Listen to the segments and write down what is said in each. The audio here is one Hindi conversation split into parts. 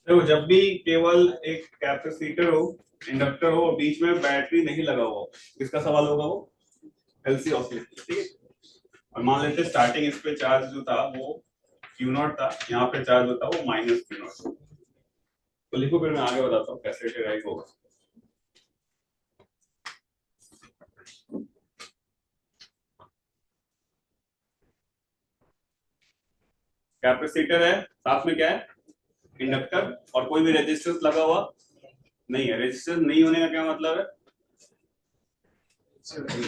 देखो जब भी केवल एक कैपेसिटर हो, इंडक्टर हो और बीच में बैटरी नहीं लगा हुआ हो, किसका सवाल होगा वो? LC oscillator. ठीक है। और मान लेते स्टार्टिंग इस पे चार्ज जो था वो क्यू नॉट था, यहाँ पे चार्ज जो था वो माइनस क्यू नॉट। तो लिखो, फिर मैं आगे बताता हूँ कैसे डिराइव होगा। कैपेसिटर है, साथ में क्या है? इंडक्टर, और कोई भी रेजिस्टेंस लगा हुआ नहीं है। रेजिस्टेंस नहीं होने का क्या मतलब है?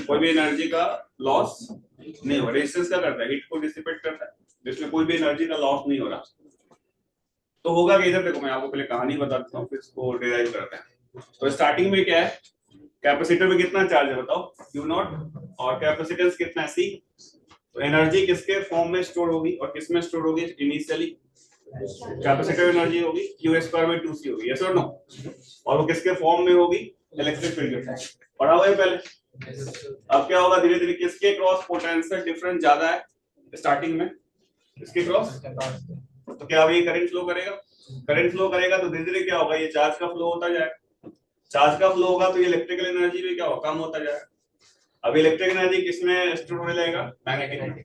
कोई भी एनर्जी का लॉस नहीं हो। रेजिस्टेंस क्या करता है? हीट को डिसिपेट करता है, जिसमें कोई भी एनर्जी का लॉस नहीं हो रहा। तो होगा कि इधर देखो, मैं आपको पहले कहानी बता देता हूँ फिर इसको डिराइव करते हैं। तो स्टार्टिंग में क्या है? कैपेसिटर में कितना चार्ज है बताओ? Q not. और कैपेसिटेंस कितना है? सी। तो एनर्जी किसके फॉर्म में स्टोर होगी और किस में स्टोर होगी? इनिशियली कैपेसिटर एनर्जी होगी क्यू स्क्वायर बाई टू सी होगी, यस और नो? और वो किसके फॉर्म में होगी? इलेक्ट्रिक फील्ड के फॉर्म। पढ़ा हुआ है पहले। अब क्या होगा? धीरे धीरे किसके क्रॉस पोटेंशियल डिफरेंस ज्यादा है स्टार्टिंग में? इसके क्रॉस। तो क्या अब ये करंट फ्लो करेगा? करंट फ्लो करेगा तो धीरे धीरे क्या होगा? ये चार्ज का फ्लो होता जाएगा। चार्ज का फ्लो होगा तो ये इलेक्ट्रिकल एनर्जी भी क्या होगा? कम होता जाएगा। अब इलेक्ट्रिक एनर्जी किसमें स्टोर होने लगेगा? मैग्नेटिक में।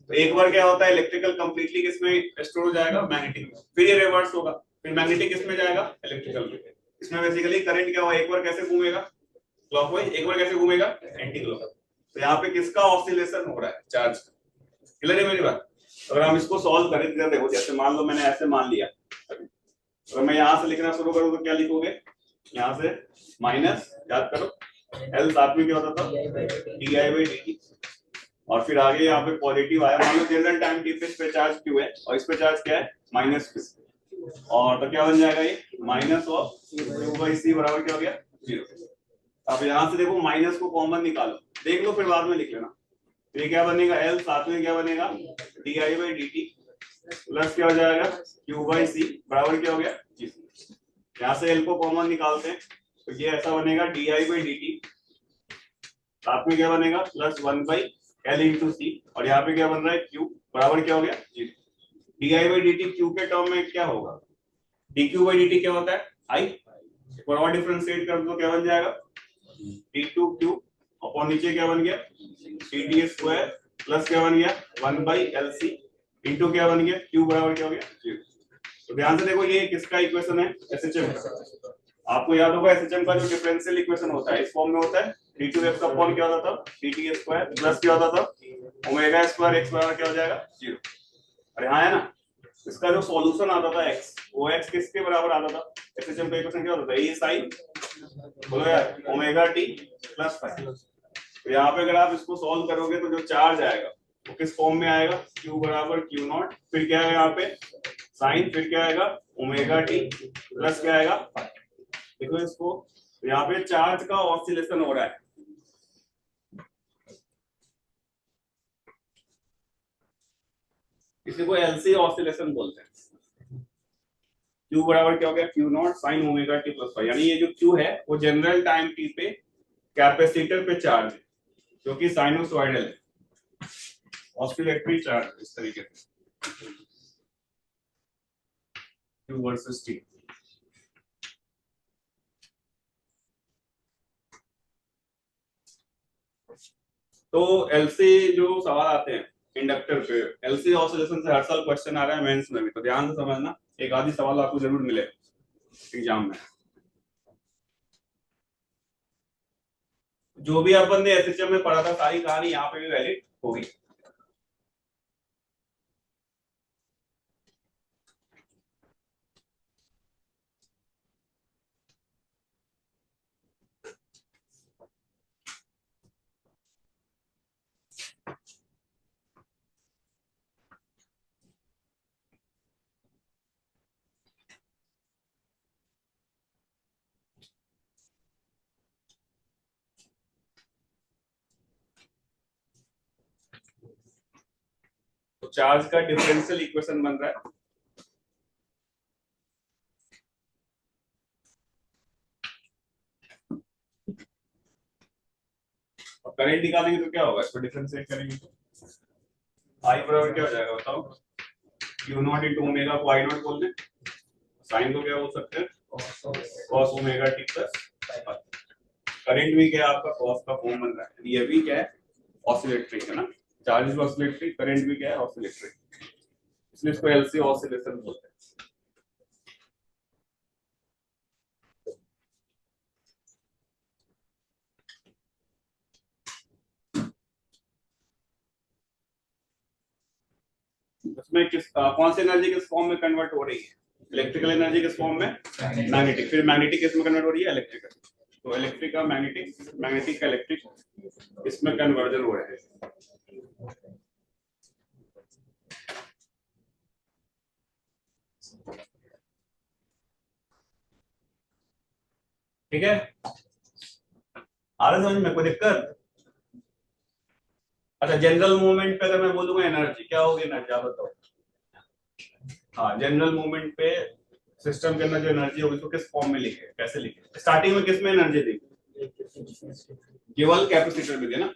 तो एक बार क्या होता है? इलेक्ट्रिकल कंप्लीटली किसमें स्टोर हो जाएगा? मैग्नेटिक में। फिर ये रिवर्स होगा, फिर मैग्नेटिक किसमें जाएगा? इलेक्ट्रिकल में। इसमें बेसिकली करंट क्या होगा? एक बार कैसे घूमेगा? क्लॉकवाइज। एक बार कैसे घूमेगा? Anti clock. तो यहाँ पे किसका ऑसिलेशन हो रहा है? चार्ज। क्लियर है मेरी बात? अगर हम इसको सॉल्व करें तो देखो, जैसे मान लो मैंने ऐसे मान लिया, अगर मैं यहां से लिखना शुरू करूं तो क्या लिखोगे? यहां से माइनस, याद करो एल साथ में क्या होता था? D I by D T. और फिर आगे यहाँ पे पॉजिटिव आया, मान लो जनरल टाइम टी पे इस पे चार्ज क्यू है और इस पे चार्ज क्या है? Minus Q. और तो क्या बन जाएगा ये? माइनस ऑफ क्यू बाई सी बराबर क्या हो गया? जीरो। अब यहाँ से देखो माइनस को कॉमन निकालो, देख लो फिर बाद में लिख लेना। तो ये क्या बनेगा? एल साथ में क्या बनेगा? D I by D T plus क्या हो जाएगा? क्यू बाई सी बराबर क्या हो गया? जी। यहाँ से एल को कॉमन निकालते हैं तो ये ऐसा बनेगा D I by D T, साथ में क्या बनेगा? Plus one by L into C. और यहाँ पे क्या बन रहा है? क्यू बराबर क्या हो गया? जी। D I by D T Q के टर्म में क्या होगा? D Q by D T क्या होता है? आई। एक बार और डिफरेंशिएट कर दो, क्या बन जाएगा? डी टू क्यू अपॉन नीचे क्या बन गया? डी टी स्क्वायर प्लस क्या बन गया? One by L C into क्या बन गया? क्यू बराबर क्या हो गया? जीरो। तो ध्यान से देखो, ये किसका इक्वेशन है? एसएचएम का। आपको याद होगा एसएचएम का जो डिफरेंशियल इक्वेशन होता है इस फॉर्म में होता है। डी टू एक्स अपॉन क्या होता था? डी टी स्क्वायर प्लस क्या होता था? ओमेगा स्क्वायर एक्स बराबर क्या हो जाएगा? जीरो। अरे हाँ है ना? इसका जो सॉल्यूशन आता था एक्स, वो एक्स किसके बराबर आता था? एसएचएम का इक्वेशन क्या होता था? ए साइन, बोलो यार, ओमेगा टी प्लस फाइव। तो यहाँ पे अगर आप इसको सॉल्व करोगे तो जो चार्ज आएगा वो किस फॉर्म में आएगा? Q बराबर क्यू नॉट, फिर क्या है यहाँ पे? साइन, फिर क्या आएगा? ओमेगा टी प्लस क्या आएगा? देखो इसको, तो यहाँ पे चार्ज का ऑसिलेशन हो रहा है। इसी को एलसी ऑसिलेशन बोलते हैं। Q बराबर क्या हो गया? Q not sine omega T plus five. यानी ये जो Q है वो जनरल टाइम टी पे कैपेसिटर पे चार्ज है, जो कि साइनोसॉइडल है, ऑसिलेटरी चार्ज इस तरीके से। Q versus T। तो एलसी जो सवाल आते हैं इंडक्टर पे, एलसी ऑसिलेशन से हर साल क्वेश्चन आ रहा है मेंस में भी, तो ध्यान से समझना, एक आधी सवाल आपको जरूर मिलेगा एग्जाम में। जो भी अपन ने एसएचएम में पढ़ा था सारी कहानी यहाँ पे भी वैलिड होगी। तो चार्ज का डिफरेंशियल इक्वेशन बन रहा है। और करंट निकालेंगे तो क्या होगा? इसको डिफरेंशिएट करेंगे तो आई बराबर क्या हो जाएगा बताओ? क्यू नॉट इंटू ओमेगा को आई नॉट बोल दें, साइन को क्या बोल सकते हैं, cos omega T plus. Current भी क्या है आपका cos का फॉर्म बन रहा है, ये भी क्या है ऑसिलेटरी है ना, चार्ज इज ऑसिलेटरी, करंट भी क्या है ऑसिलेटरी, इसलिए इसको एलसी ऑसिलेशन बोलते हैं। उसमें कौन सी एनर्जी किस फॉर्म में कन्वर्ट हो रही है, इलेक्ट्रिकल एनर्जी किस फॉर्म में, मैग्नेटिक, फिर मैग्नेटिक किस में कन्वर्ट हो रही है, इलेक्ट्रिकल, तो इलेक्ट्रिक का मैग्नेटिक, मैग्नेटिक का इलेक्ट्रिक, इसमें कन्वर्जन हो रहा है। ठीक है, आ रहा समझ में, कोई दिक्कत? अच्छा, जनरल मूवमेंट पे अगर मैं बोलूंगा एनर्जी क्या होगी, एनर्जी आप बताओ। हाँ, जनरल मूवमेंट पे सिस्टम के अंदर जो एनर्जी होगी उसको किस फॉर्म में लिखे, कैसे लिखे, स्टार्टिंग में किस में एनर्जी दी, केवल कैपेसिटर में दी ना।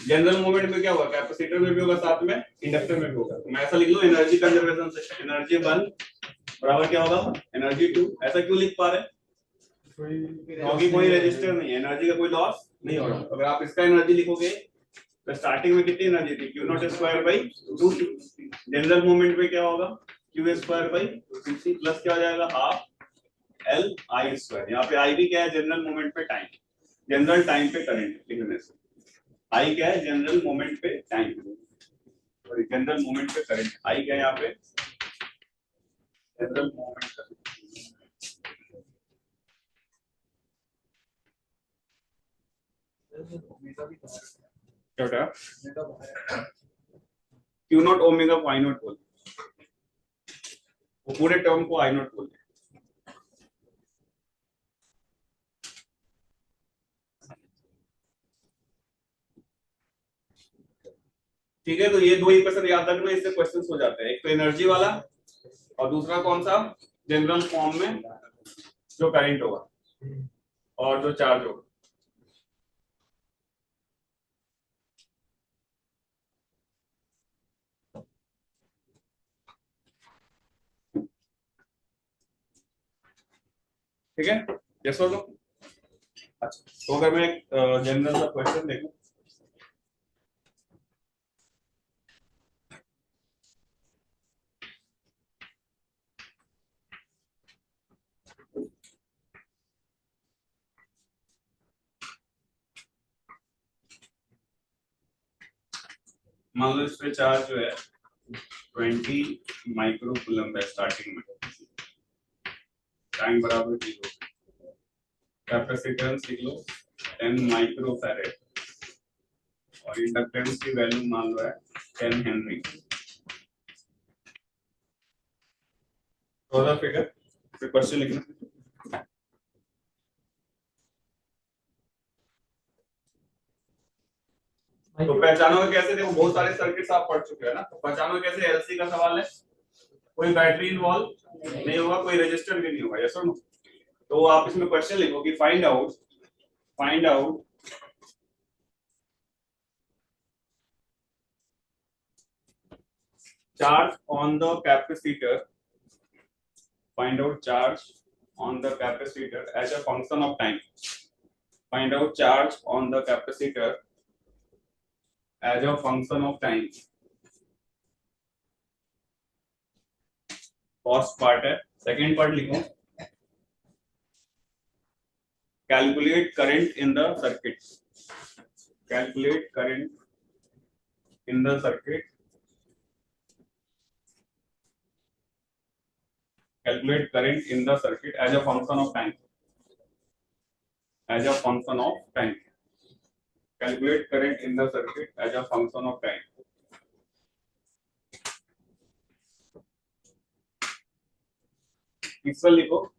जनरल मूवमेंट में क्या होगा, कैपेसिटर में भी होगा, साथ में इंडक्टर में भी होगा, तो मैं ऐसा लिख लूं एनर्जी कंजर्वेशन से एनर्जी 1 बराबर क्या होगा, एनर्जी 2। ऐसा क्यों लिख पा रहे, क्योंकि कोई रेजिस्टर नहीं है, एनर्जी का कोई लॉस नहीं हो रहा। अगर आप इसका एनर्जी लिखोगे तो स्टार्टिंग में कितनी एनर्जी थी, Q not square by two C. General movement में क्या होगा, Q square by two C plus क्या हो जाएगा, हाफ एल आई स्क्वायर। यहाँ पे आई भी क्या है, जनरल मूवमेंट पे टाइम, जनरल टाइम पे करंट लिखने से आई क्या है, जनरल मूवमेंट पे टाइम, और जनरल मूवमेंट पे करंट, आई क्या है यहाँ पे, जनरल मूवमेंट करंट। क्या क्यू नॉट ओमेगा को आई नॉट बोलते, वो पूरे टर्म को आई नॉट बोलते हैं। ठीक है, तो ये दो इक्वेशन याद रखना, इससे क्वेश्चंस हो जाते हैं, एक तो एनर्जी वाला और दूसरा कौन सा, जनरल फॉर्म में जो करंट होगा और जो चार्ज होगा। ठीक है, यस और नो। अच्छा, तो अगर मैं एक जनरल सा क्वेश्चन देखूं, मान लो इस पे चार्ज जो है 20 माइक्रो कूलम है स्टार्टिंग में, टाइम बराबर 0, कैपेसिटेंस लिख लो 10 माइक्रो फैरेड, और इंडक्टेंस की वैल्यू मान लो है 10 हेनरी। तो फिगर फिर क्वेश्चन लिखना, तो पहचानोगे कैसे, देखो बहुत सारे सर्किट्स आप पढ़ चुके हैं ना, तो पहचानोगे कैसे, एलसी का सवाल है, कोई बैटरी इन्वॉल्व नहीं होगा, कोई रेजिस्टर भी नहीं होगा, यस और नो। तो आप इसमें क्वेश्चन लिखो कि find out charge on the capacitor, find out charge on the capacitor as a function of time, find out charge on the capacitor as a function of time. First part है, सेकेंड पार्ट लिखो calculate current in the circuit, calculate current in the circuit, calculate current in the circuit as a function of time, as a function of time, calculate current in the circuit as a function of time। तीसरा लिखो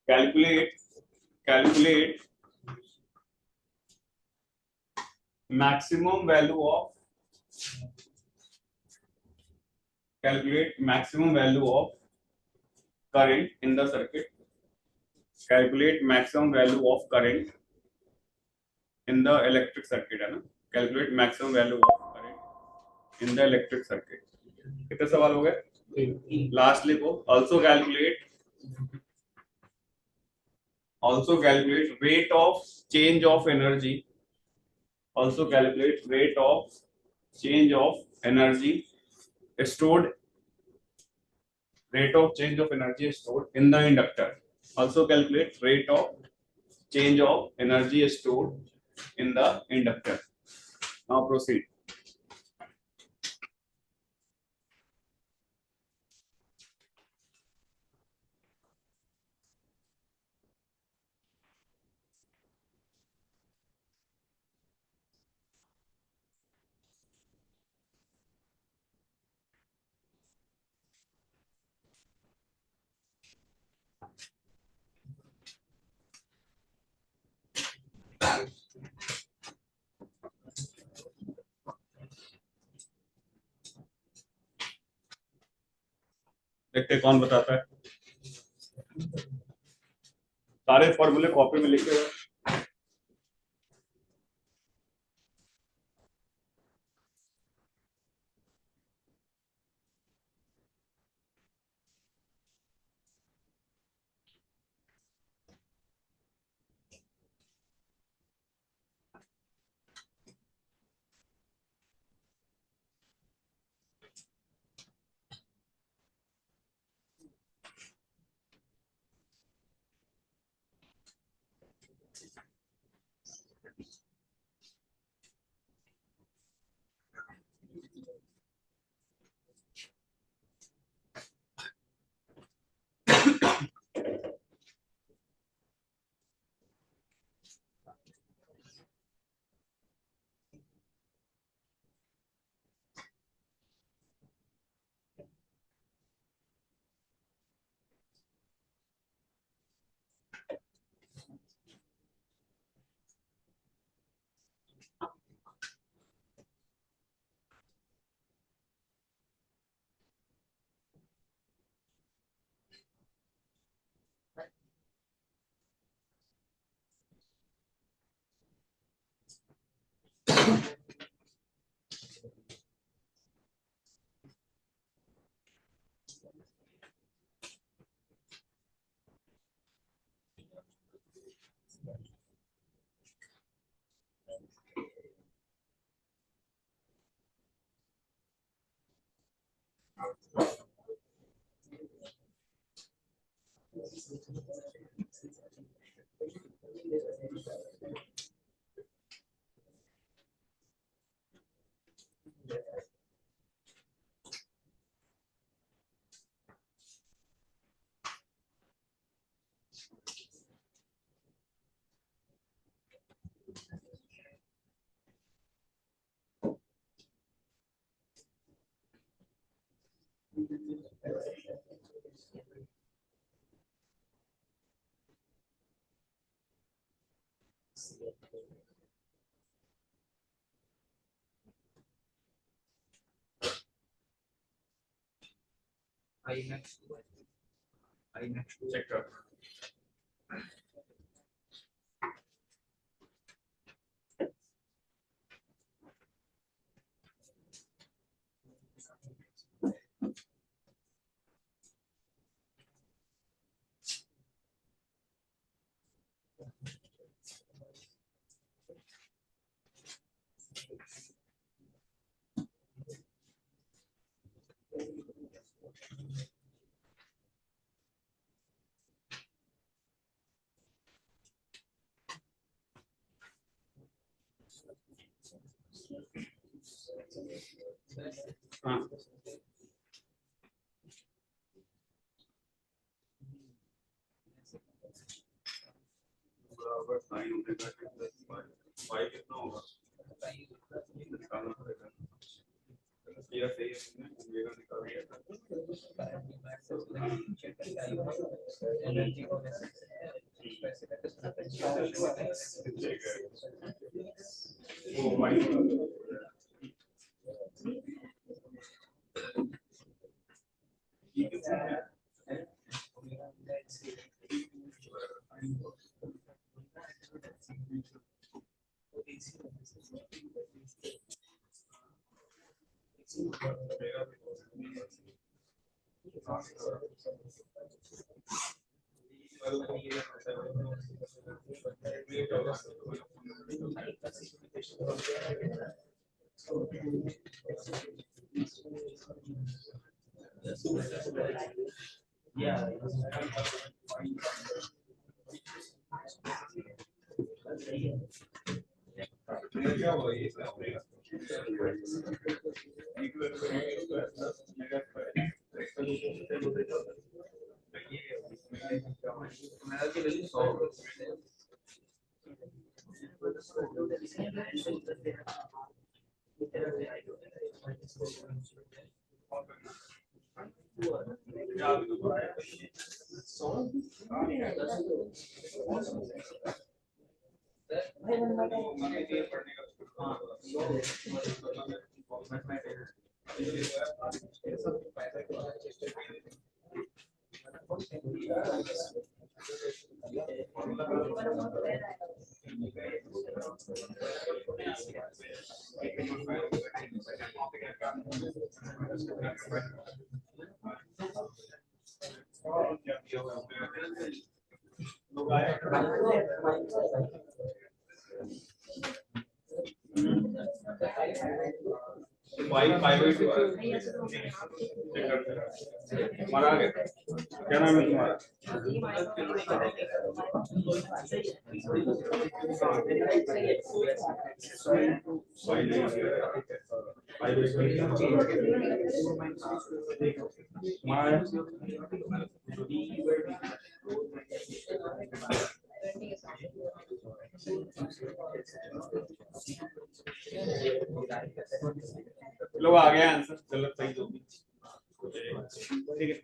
calculate maximum value of current in the circuit, calculate maximum value of current in the electric circuit है ना, calculate maximum value of current in the electric circuit। कितने सवाल हो गए, लास्ट लिखो also calculate Also calculate rate of change of energy. Also calculate rate of change of energy stored. Rate of change of energy stored in the inductor. Also calculate rate of change of energy stored in the inductor. Now proceed. देखते कौन बताता है। सारे फॉर्मूले कॉपी में लिखे हुए। चेक कर। हाँ बराबर साइन ओमेगा प्लस फाइव कितना होगा? निकालना पड़ेगा। ये सही है, ओमेगा निकाल दिया था। Oh my God. हमारा आ गया। क्या नाम है तुम्हारा? लोग आ गया आंसर, चलो सही जो भी ठीक है।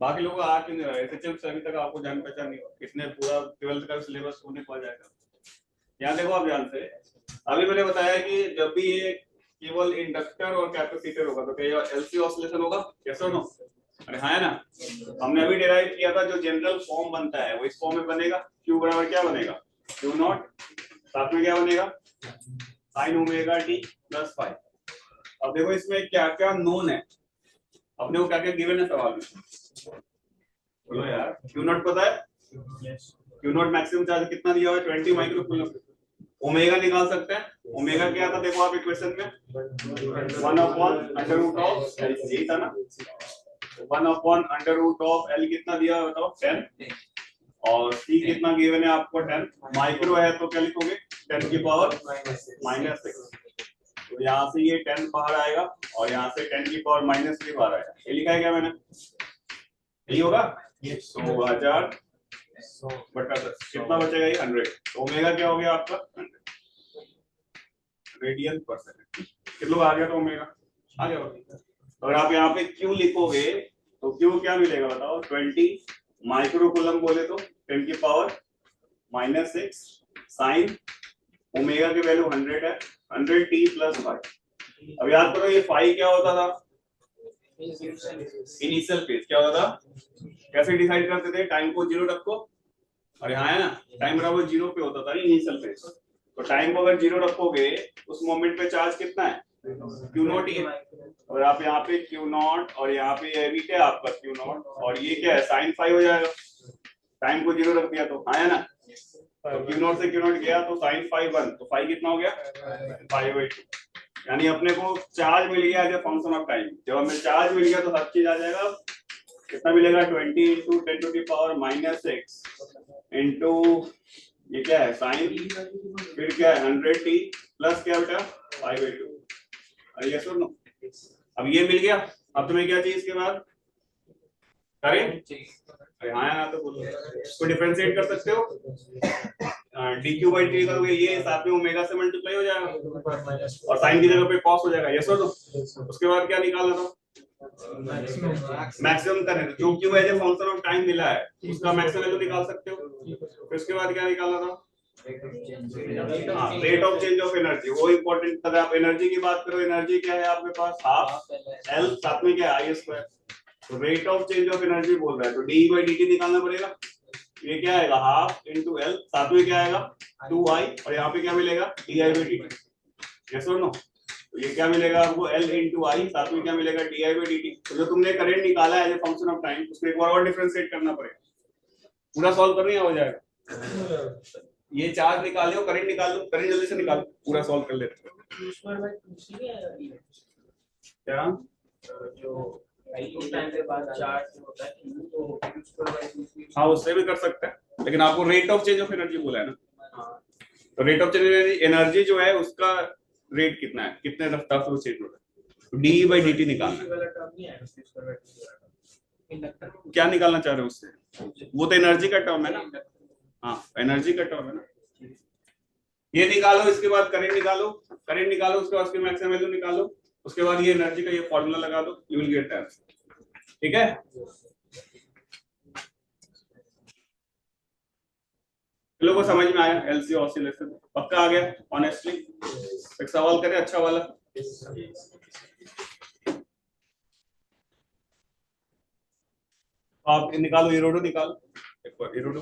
बाकी लोगों को आ क्यों नहीं रहा है? अभी तक आपको जान पहचान नहीं हो, इसने पूरा 12th का सिलेबस होने को आ जाएगा। यहाँ देखो आप ध्यान से, अभी मैंने बताया कि जब भी ये केवल इंडक्टर और कैपेसिटर होगा तो क्या एलसी ऑसिलेशन होगा? यस और नो? अरे हाँ है ना। हमने अभी डिराइव किया था, जो जनरल फॉर्म बनता है वो इस फॉर्म में बनेगा। Q बराबर क्या बनेगा? Q नॉट, साथ में क्या बनेगा? sin omega t plus five. अब देखो इसमें क्या क्या नोन है, अपने को क्या क्या गिवन है सवाल में, बोलो यार। Q नॉट पता है? Q नॉट मैक्सिमम चार्ज कितना दिया हुआ है? 20 माइक्रो कूलम। ओमेगा निकाल सकते हैं। ओमेगा क्या था देखो आप इक्वेशन में, 1/√ऑफ L, यही था ना। 1/√ऑफ L कितना दिया हुआ बताओ? 10। और C कितना गिवन है आपको? 10। माइक्रो है तो क्या लिखोगे? 10 की पावर -6। तो यहाँ से ये 10 बाहर आएगा और यहाँ से 10 की पावर -3 बाहर आएगा। ये लिखा है क्या मैंने? यही होगा। 100,000 बटा 10 कितना बचेगा? ये 100। तो ओमेगा क्या हो गया आपका? 100 रेडियन पर सेकंड। कितना आ गया? तो ओमेगा आ गया। अगर आप यहाँ पे Q लिखोगे तो Q क्या मिलेगा बताओ? 20 माइक्रो कूलम बोले तो 10 की पावर -6 साइन ओमेगा की वैल्यू 100 है, 100t प्लस 5। अब याद करो ये फाई क्या होता था? Initial phase. क्या होता था? कैसे डिसाइड करते थे? टाइम को 0 रखो, और यहाँ है ना टाइम बराबर 0 पे होता था इनिशियल फेज। तो टाइम को अगर 0 रखोगे उस मोमेंट पे चार्ज कितना है? Q नॉट ही है। और आप यहाँ पे Q नॉट और यहाँ पे ये भी क्या आपका Q नॉट, और ये क्या है? साइन फाइव हो जाएगा। टाइम को 0 रख दिया तो हाँ है ना। तो Q नॉट से Q नॉट गया तो साइन 5 1, तो 5 कितना हो गया? 5/2। यानी अपने को चार्ज मिल गया as a function of time. जब हमें चार्ज मिल गया तो हर चीज आ जाएगा। कितना मिलेगा? 20 × 10⁻⁻6 इंटू ये क्या है? साइन, फिर क्या है? 100t प्लस क्या बेटा? 5/2। अरे ये सुनो, अब ये मिल गया। अब तुम्हें क्या चाहिए इसके बाद? करें? अरे हाँ यार तो बोलो, इसको डिफरेंशिएट कर सकते हो। dq/t करोगे, ये साथ में ओमेगा से मल्टीप्लाई हो जाएगा और साइन की जगह पे कॉस हो जाएगा। यस और नो? उसके बाद क्या निकालना था? Maximum current. जो Q as a function of time मिला है उसका मैक्सिमम वैल्यू निकाल सकते हो। फिर उसके बाद क्या निकालना था? Rate of change of energy, वो इंपॉर्टेंट। अगर आप एनर्जी की बात करो, एनर्जी क्या है आपके पास? हाफ L, साथ में क्या है? I²। तो rate of change of energy बोल रहा है तो dE/dt निकालना पड़ेगा। ये क्या आएगा? हाफ इंटू L, साथ में क्या आएगा? 2I, और यहाँ पे क्या मिलेगा? dI/dt। यस और नो? तो ये क्या मिलेगा आपको? L इंटू I, साथ में क्या मिलेगा? dI/dt। तो जो तुमने करंट निकाला है as a function of time, उसको एक बार और डिफरेंशिएट करना पड़ेगा। पूरा सॉल्व कर रही है, हो जाएगा। ये चार्ज निकाले हो, करंट निकाल लो, करंट जल्दी से निकालो, पूरा सॉल्व कर लेते हैं। क्या जो उस टाइम के बाद चार्ज होता है तो हाँ उससे भी कर सकते हैं, लेकिन आपको rate of change of energy बोला है ना। तो रेट ऑफ चेंज एनर्जी जो है उसका रेट कितना है, कितने रफ्तार से वो चेंज हो रहा है, डी बाई डी टी निकालना है। क्या निकालना चाह रहे हो उससे, वो तो एनर्जी का टर्म है ना। हाँ एनर्जी का टर्म है ना। ये निकालो, इसके बाद करंट निकालो, करंट निकालो, उसके बाद उसकी मैक्सिमम वैल्यू निकालो, उसके बाद ये एनर्जी का ये फॉर्मूला लगा दो, यू विल गेट आंसर। ठीक है, लोगों को समझ में आया एलसी ऑसिलेशन, पक्का आ गया ऑनेस्टली। एक सवाल करें अच्छा वाला। आप निकालो, इरोडो निकालो, एक बार इरोडो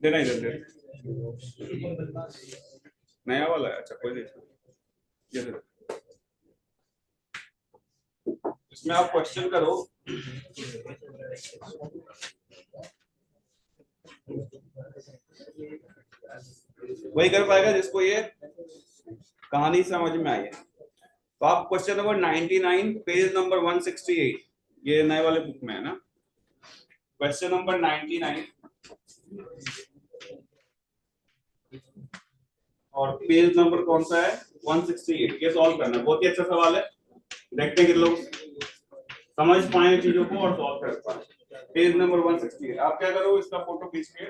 देना, इधर दे, नया वाला है, अच्छा कोई नहीं, ये दे। इसमें आप क्वेश्चन करो, वही कर पाएगा जिसको ये कहानी समझ में आई है। तो आप क्वेश्चन नंबर 99 पेज नंबर 168, ये नए वाले बुक में है ना, क्वेश्चन नंबर 99 और पेज नंबर कौन सा है 168, ये सॉल्व करना है। बहुत ही अच्छा सवाल है, देखते हैं कि लोग समझ पाए चीजों को और सॉल्व कर पाए। पेज नंबर 168, आप क्या करो, इसका फोटो खींच के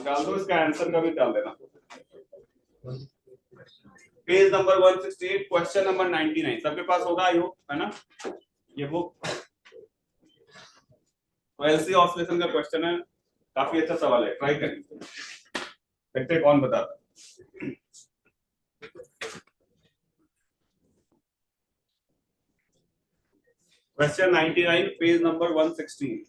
डाल दो, इसका आंसर का भी डाल देना। पेज नंबर 168 क्वेश्चन नंबर 99 सबके पास होगा आई होप, है ना ये बुक। तो एलसी ऑसिलेशन का क्वेश्चन है, काफी अच्छा सवाल है, ट्राई करें, देखते हैं कौन बताता है। Question 99 page number 116।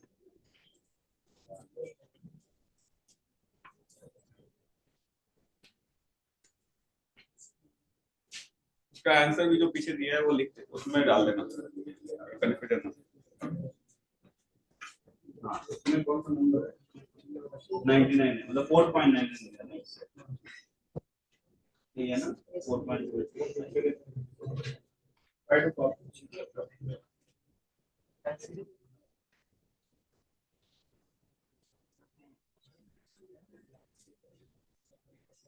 इसका आंसर भी जो पीछे दिया है वो लिख उसमें डाल देना, कॉन्फिडेंस। हाँ इसमें कौन सा नंबर है, 99 है, मतलब 4.99 है ना, ये है ना 4.99।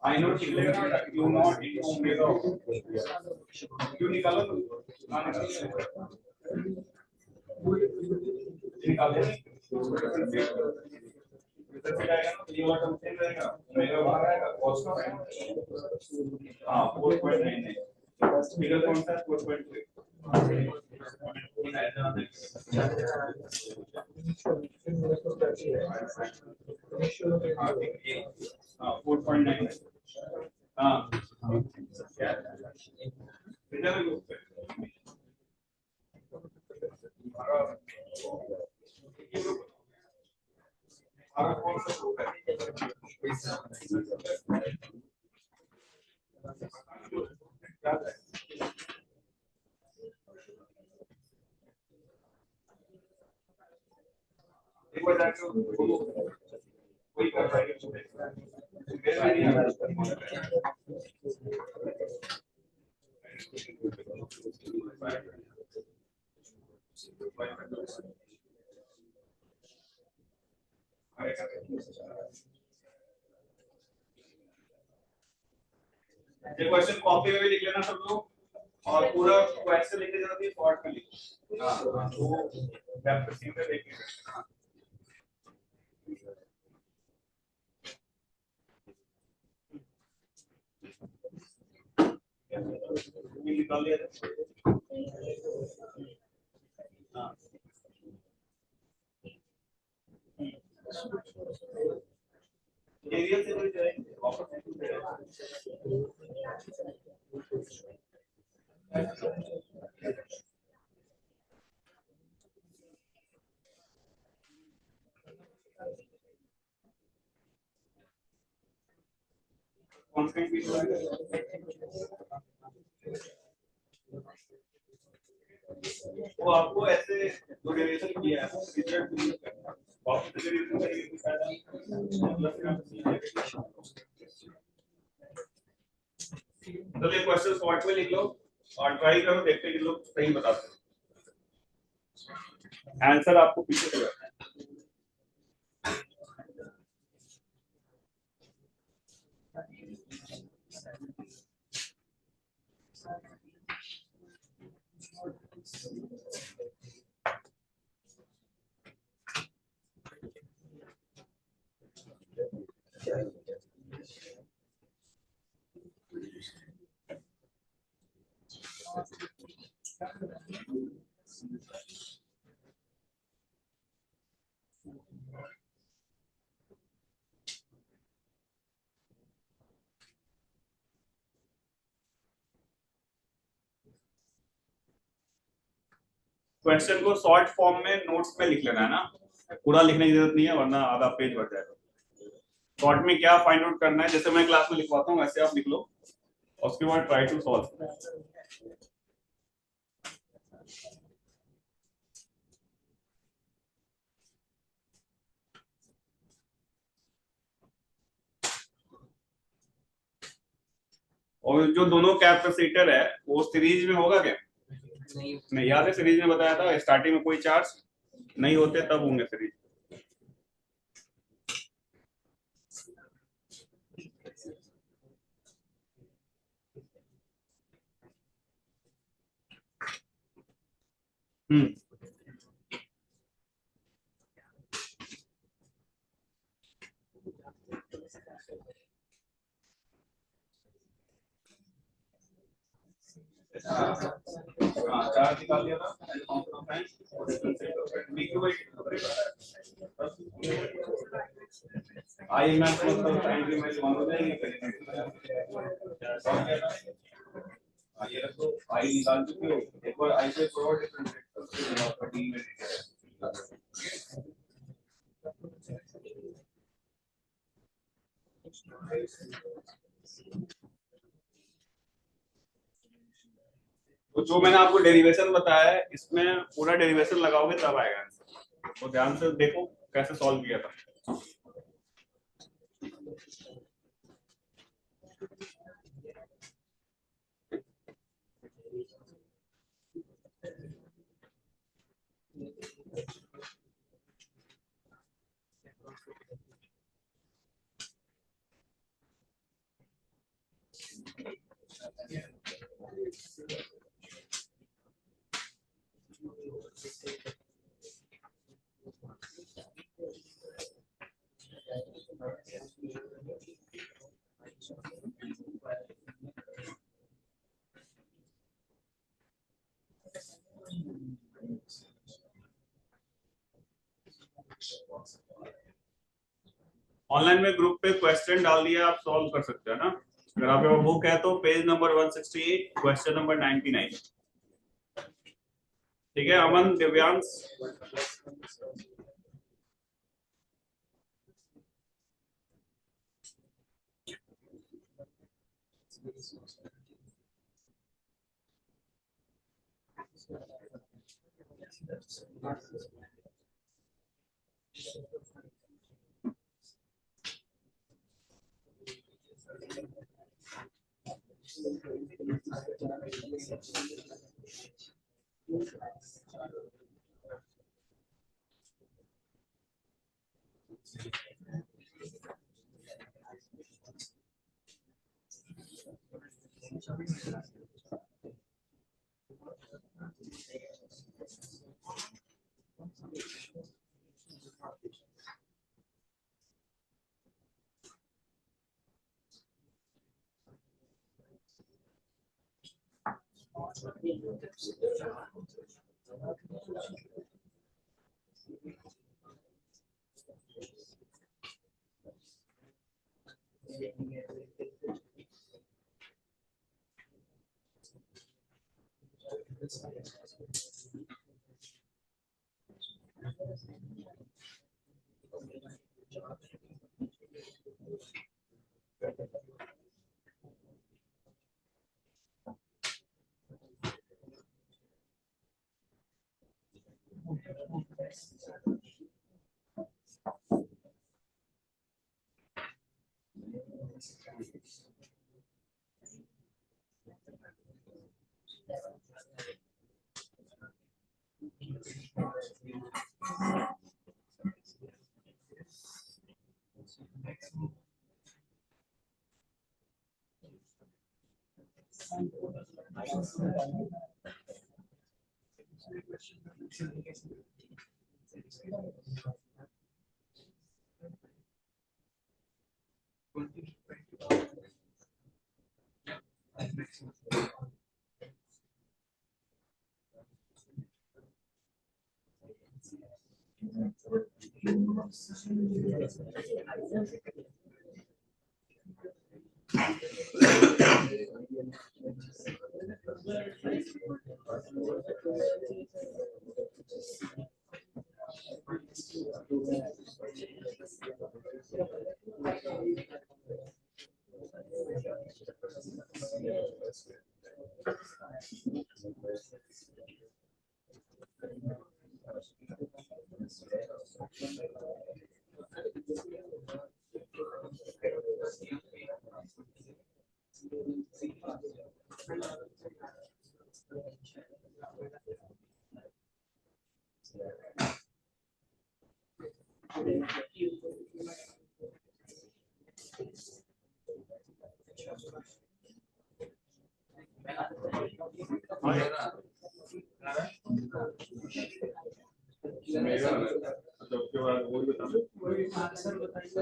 I know निकलेगा ना, Q not into omega, Q निकालो तो निकाल दे, इधर से जाएगा ना, ये वाला सेम रहेगा, ओमेगा बाहर आएगा, cos का हाँ 4.99, फिगर कौन सा है 4.3, हाँ 4.9, हाँ कोई कर ये क्वेश्चन कॉपी में भी लिख लेना सब लोग, और पूरा क्वेश्चन लिखने जाती है शॉर्ट में लिखो। हां तो डेप्थ सीधे देख लेना। ये निकाल लिया हां एरिया से कोई जाएंगे वापस कांस्टेंट भी वो आपको ऐसे जो डेरिवेशन किया है रिजल्ट नहीं करना, वापस डेरिवेशन करेंगे तो फायदा तो ये क्वेश्चन शॉर्ट में लिख लो और ट्राई करो, देखते हैं कि लोग सही बताते हैं। आंसर आपको पीछे से रखना है। क्वेश्चन को शॉर्ट फॉर्म में नोट्स में लिख लेना है ना, पूरा लिखने की जरूरत नहीं है वरना आधा पेज भर जाएगा। शॉर्ट में क्या फाइंड आउट करना है, जैसे मैं क्लास में लिखवाता हूँ वैसे आप लिख लो और उसके बाद ट्राई टू सॉल्व। और जो दोनों कैपेसिटर है वो सीरीज में होगा क्या? नहीं, याद है सीरीज में बताया था स्टार्टिंग में कोई चार्ज नहीं होते तब होंगे सीरीज। हम्म हाँ, चार्ज निकाल लिया था आई मैथ मतलब टाइम भी मैं मान हो जाएगी। ये रखो, आई निकाल चुके हो, एक बार आई से थोड़ा डिफरेंशिएट तो जो मैंने आपको डेरिवेशन बताया है इसमें पूरा डेरिवेशन लगाओगे तब आएगा आंसर, तो ध्यान से देखो कैसे सॉल्व किया था। ऑनलाइन में ग्रुप पे क्वेश्चन डाल दिया, आप सॉल्व कर सकते हो ना। अगर आपके पास बुक है तो पेज नंबर 168 क्वेश्चन नंबर 99। ठीक है अमन, दिव्यांश।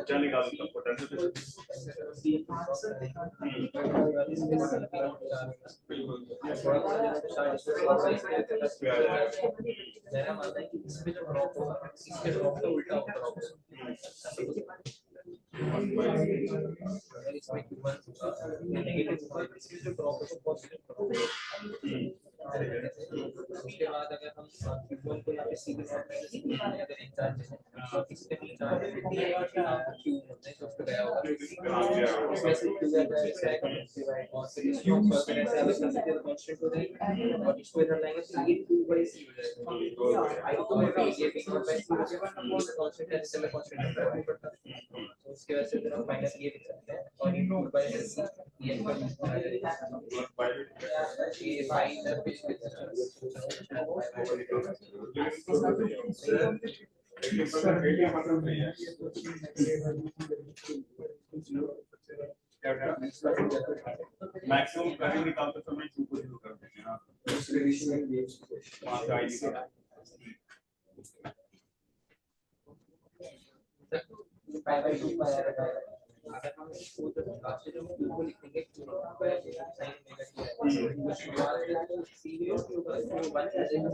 क्या निकाल पोटेंशियल उसके बाद अगर हम वन को यहाँ पे सीधे अगर इंचार्ज है इसके इंचार्ज क्यू होते हैं तो उसको गया होगा इसमें से क्यू का एक्स आएगा और फिर इसको हम फर्दर ऐसे अलग कर सकते हैं कांस्टेंट हो जाएगी और इसको इधर लाएंगे तो ये 2 बाई सी हो जाएगा तो ये भी 1 बाई सी हो जाएगा कांस्टेंट है इसमें कांस्टेंट पड़ता है तो उसके वजह से फिर हम माइनस ये लिख सकते हैं और ये 2 बाई सी ये फाइनल मैक्सिमम करंट निकालते समय क्यू को शुरू कर देंगे ना उस कंडीशन में भी वहां का आईडी का 5/2 अगर हम इसको तो कास्ट जो को लिखेंगे साइन नेगेटिव सी वी और क्यू का 1 आ जाएगा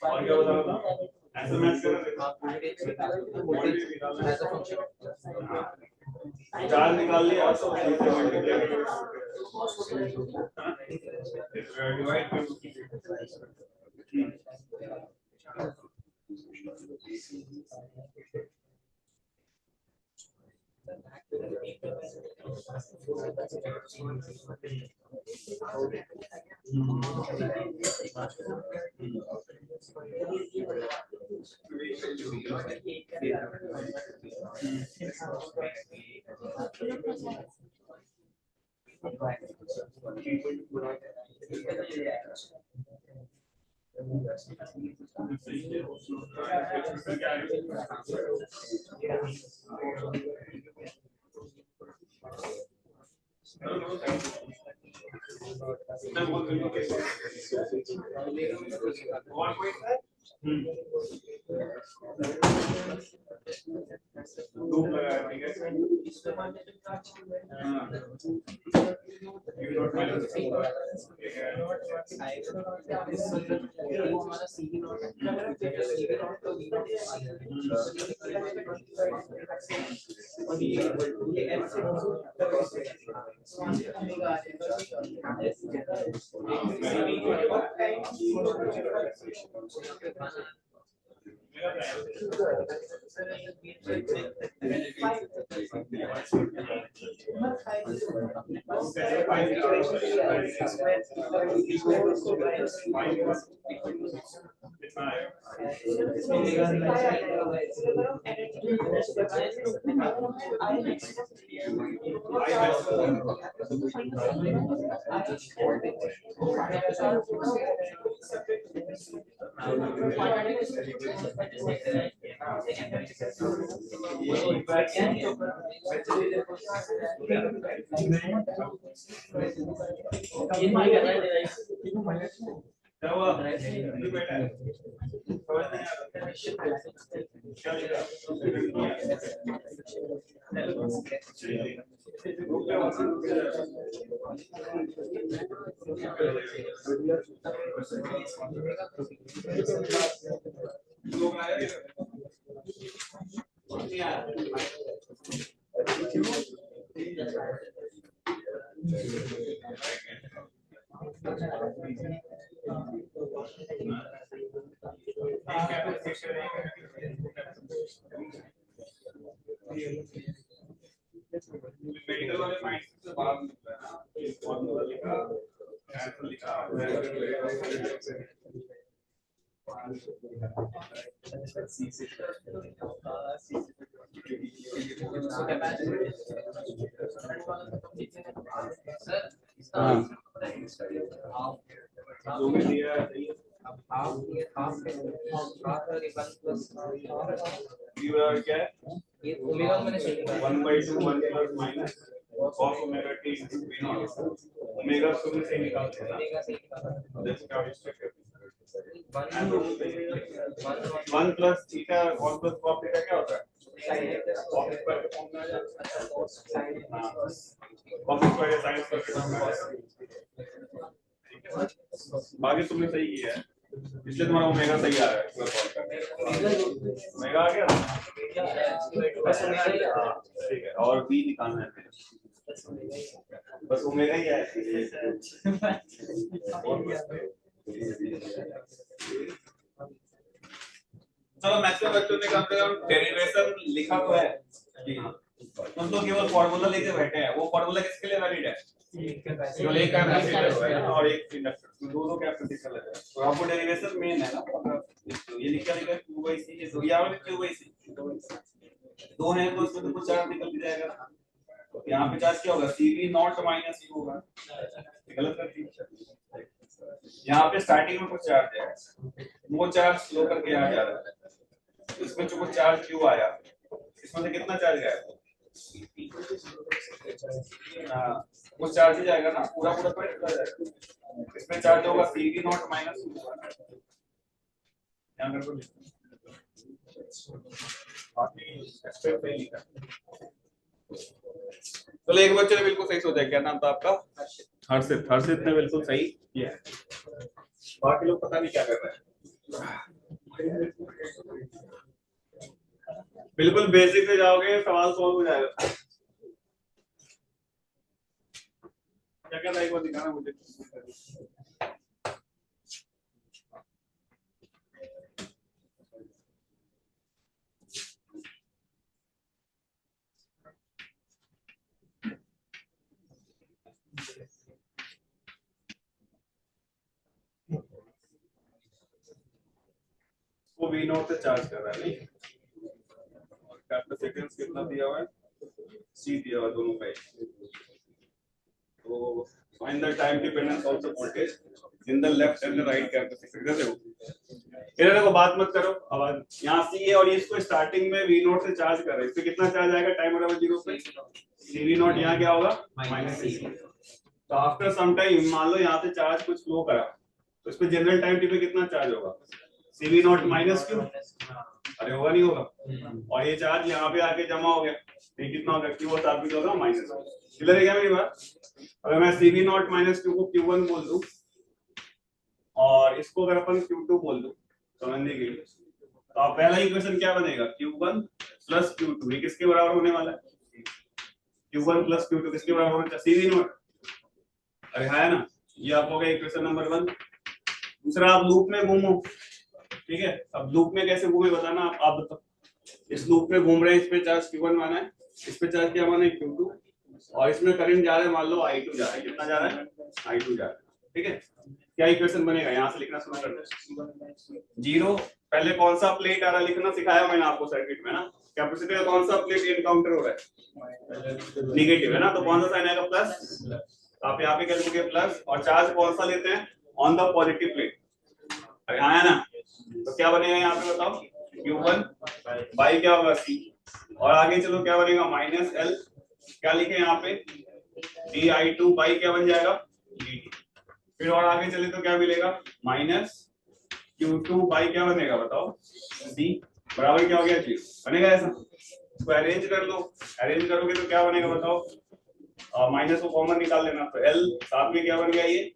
और क्या बता रहा था ऐसे मैच कर एज अ फंक्शन चार निकाल लिया तो डिवाइड कर मेडिकल वाले माइंड से बात निकला ना, फॉर्मूला लिखा, आंसर लिखा, जो भी दिया है सही है। क्या है? ओमेगा मैंने सही लिखा 1/2 1 plus minus cos omega t into v naught omega शुरू से निकालते हैं ओमेगा सही लिखा देखो क्या structure 1 plus theta 1 plus cos theta क्या होता है cos स्क्वायर के फॉर्म में आ जाता है cos स्क्वायर sin स्क्वायर बाकी तुमने सही किया है इसलिए तुम्हारा ओमेगा सही आ रहा है पूरा सॉल्व करके ओमेगा आ गया ठीक है और b निकालना है बस ओमेगा ही है चलो मैक्सिमम बच्चों ने कम से कम डेरिवेशन लिखा तो है तुम तो केवल फॉर्मूला लेके बैठे हैं वो फॉर्मूला किसके लिए वैलिड है केवल एक कैपेसिटर है और एक इंडक्टर दोनों कैपेसिटर लगे तो आपको डेरिवेशन मेन है ना ये लिखा लिखा 2/c ये तो यहाँ पे 2/c दो है तो इसमें तो कुछ चार्ज निकल भी जाएगा तो यहाँ पे चार्ज क्या होगा cv नॉट माइनस u होगा गलत कर दिया यहाँ पे स्टार्टिंग में कुछ चार्ज है वो चार्ज स्लो करके यहाँ जा रहा है इसमें जो कुछ चार्ज क्यों आया इसमें से कितना चार्ज गया वो चार्ज ही जाएगा ना पूरा पूरा तो जाएगा इसमें चार्ज होगा cv नॉट माइनस u यहाँ मेरे को चलो एक बच्चे ने बिल्कुल सही सोचा क्या नाम था आपका हर्षित हर्षित ने बिल्कुल सही किया है बाकी लोग पता नहीं क्या कर रहे हैं बिल्कुल बेसिक से जाओगे सवाल सॉल्व हो जाएगा क्या क्या था एक बार दिखाना मुझे वो v नॉट से चार्ज कर रहा है नहीं और कैपेसिटेंस कितना दिया हुआ है c दिया हुआ दोनों का तो find the time dependence of the voltage in the left and the right capacitor कैसे हो इधर देखो बात मत करो अब यहाँ c है और इसको स्टार्टिंग में v नॉट से चार्ज कर रहे हैं इस पे कितना चार्ज आएगा टाइम बराबर 0 पे cv नॉट यहाँ क्या होगा माइनस c तो आफ्टर सम टाइम मान लो यहाँ से चार्ज कुछ फ्लो करा तो इस पे जनरल टाइम टी पे कितना चार्ज होगा cv नॉट माइनस क्यू अरे होगा नहीं होगा और ये चार्ज यहाँ पे आके जमा हो गया ये कितना होगा क्यू और साथ में होगा माइनस क्लियर है क्या मेरी बात अगर मैं cv नॉट माइनस क्यू को q1 बोल दूं और इसको अगर अपन q2 बोल दूं समझने के लिए तो आप पहला इक्वेशन क्या बनेगा q1 प्लस q2 ये किसके बराबर होने वाला है q1 प्लस q2 किसके बराबर होना चाहिए cv नॉट अरे है ना ये आप हो गया इक्वेशन नंबर 1 दूसरा आप लूप में घूमो ठीक है, अब लूप में कैसे घूमे बताना आप बताओ। इस लूप में घूम रहे हैं, इस पे चार्ज Q1 माना है, इस पे चार्ज क्या माना है Q2, और इसमें करंट जा रहा है मान लो I2 जा रहा है, कितना जा रहा है I2 जा रहा है। ठीक है, क्या इक्वेशन बनेगा, यहाँ से लिखना शुरू करते हैं। जीरो, पहले कौन सा प्लेट आ रहा है लिखना सिखाया मैंने आपको सर्किट में ना, कैपेसिटर का कौन सा प्लेट एनकाउंटर हो रहा है, निगेटिव है ना, तो कौन सा साइन आएगा प्लस, आप यहाँ पे करोगे प्लस, और चार्ज कौन सा लेते हैं ऑन द पॉजिटिव प्लेट, अरे आया ना, तो क्या बनेगा यहाँ पे बताओ Q1 बाई क्या होगा C, और आगे चलो क्या बनेगा माइनस L, क्या लिखे यहाँ पे DI2 बाई क्या बन जाएगा dt, फिर और आगे चले तो क्या मिलेगा माइनस Q2 बाई क्या बनेगा बताओ C, बराबर क्या हो गया 0, बनेगा ऐसा। इसको अरेंज कर लो, अरेंज करोगे तो क्या बनेगा बताओ, माइनस को कॉमन निकाल लेना, तो L साथ में क्या बन गया ये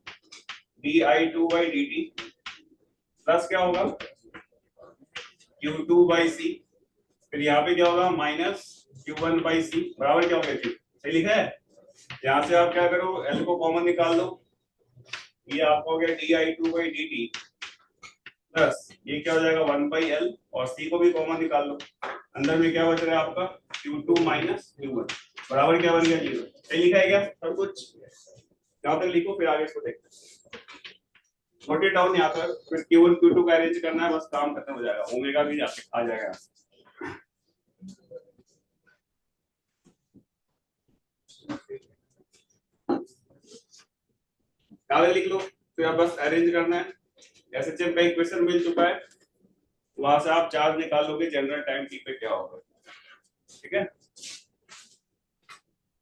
DI2 बाई dt, प्लस क्या होगा Q2 बाई C, फिर यहाँ पे क्या होगा माइनस Q1 बाई C, बराबर क्या हो गया 0, सही लिखा है। यहाँ से आप क्या करो L को कॉमन निकाल लो, ये आपको हो गया DI2 बाई dt, प्लस ये क्या हो जाएगा 1 बाई L, और C को भी कॉमन निकाल लो, अंदर में क्या बच रहा है आपका Q2 माइनस Q1, बराबर क्या बन गया 0, सही लिखा है क्या सब कुछ, यहाँ तक लिखो फिर आगे इसको देखते हैं। नोट इट डाउन यहाँ पर, फिर Q1 Q2 का अरेंज करना है, बस काम खत्म हो जाएगा, ओमेगा भी आ जाएगा। कागज लिख लो, फिर आप बस अरेंज करना है, एसएचएम का इक्वेशन मिल चुका है, वहां से आप चार्ज निकाल लोगे जनरल टाइम t पे क्या होगा। ठीक है,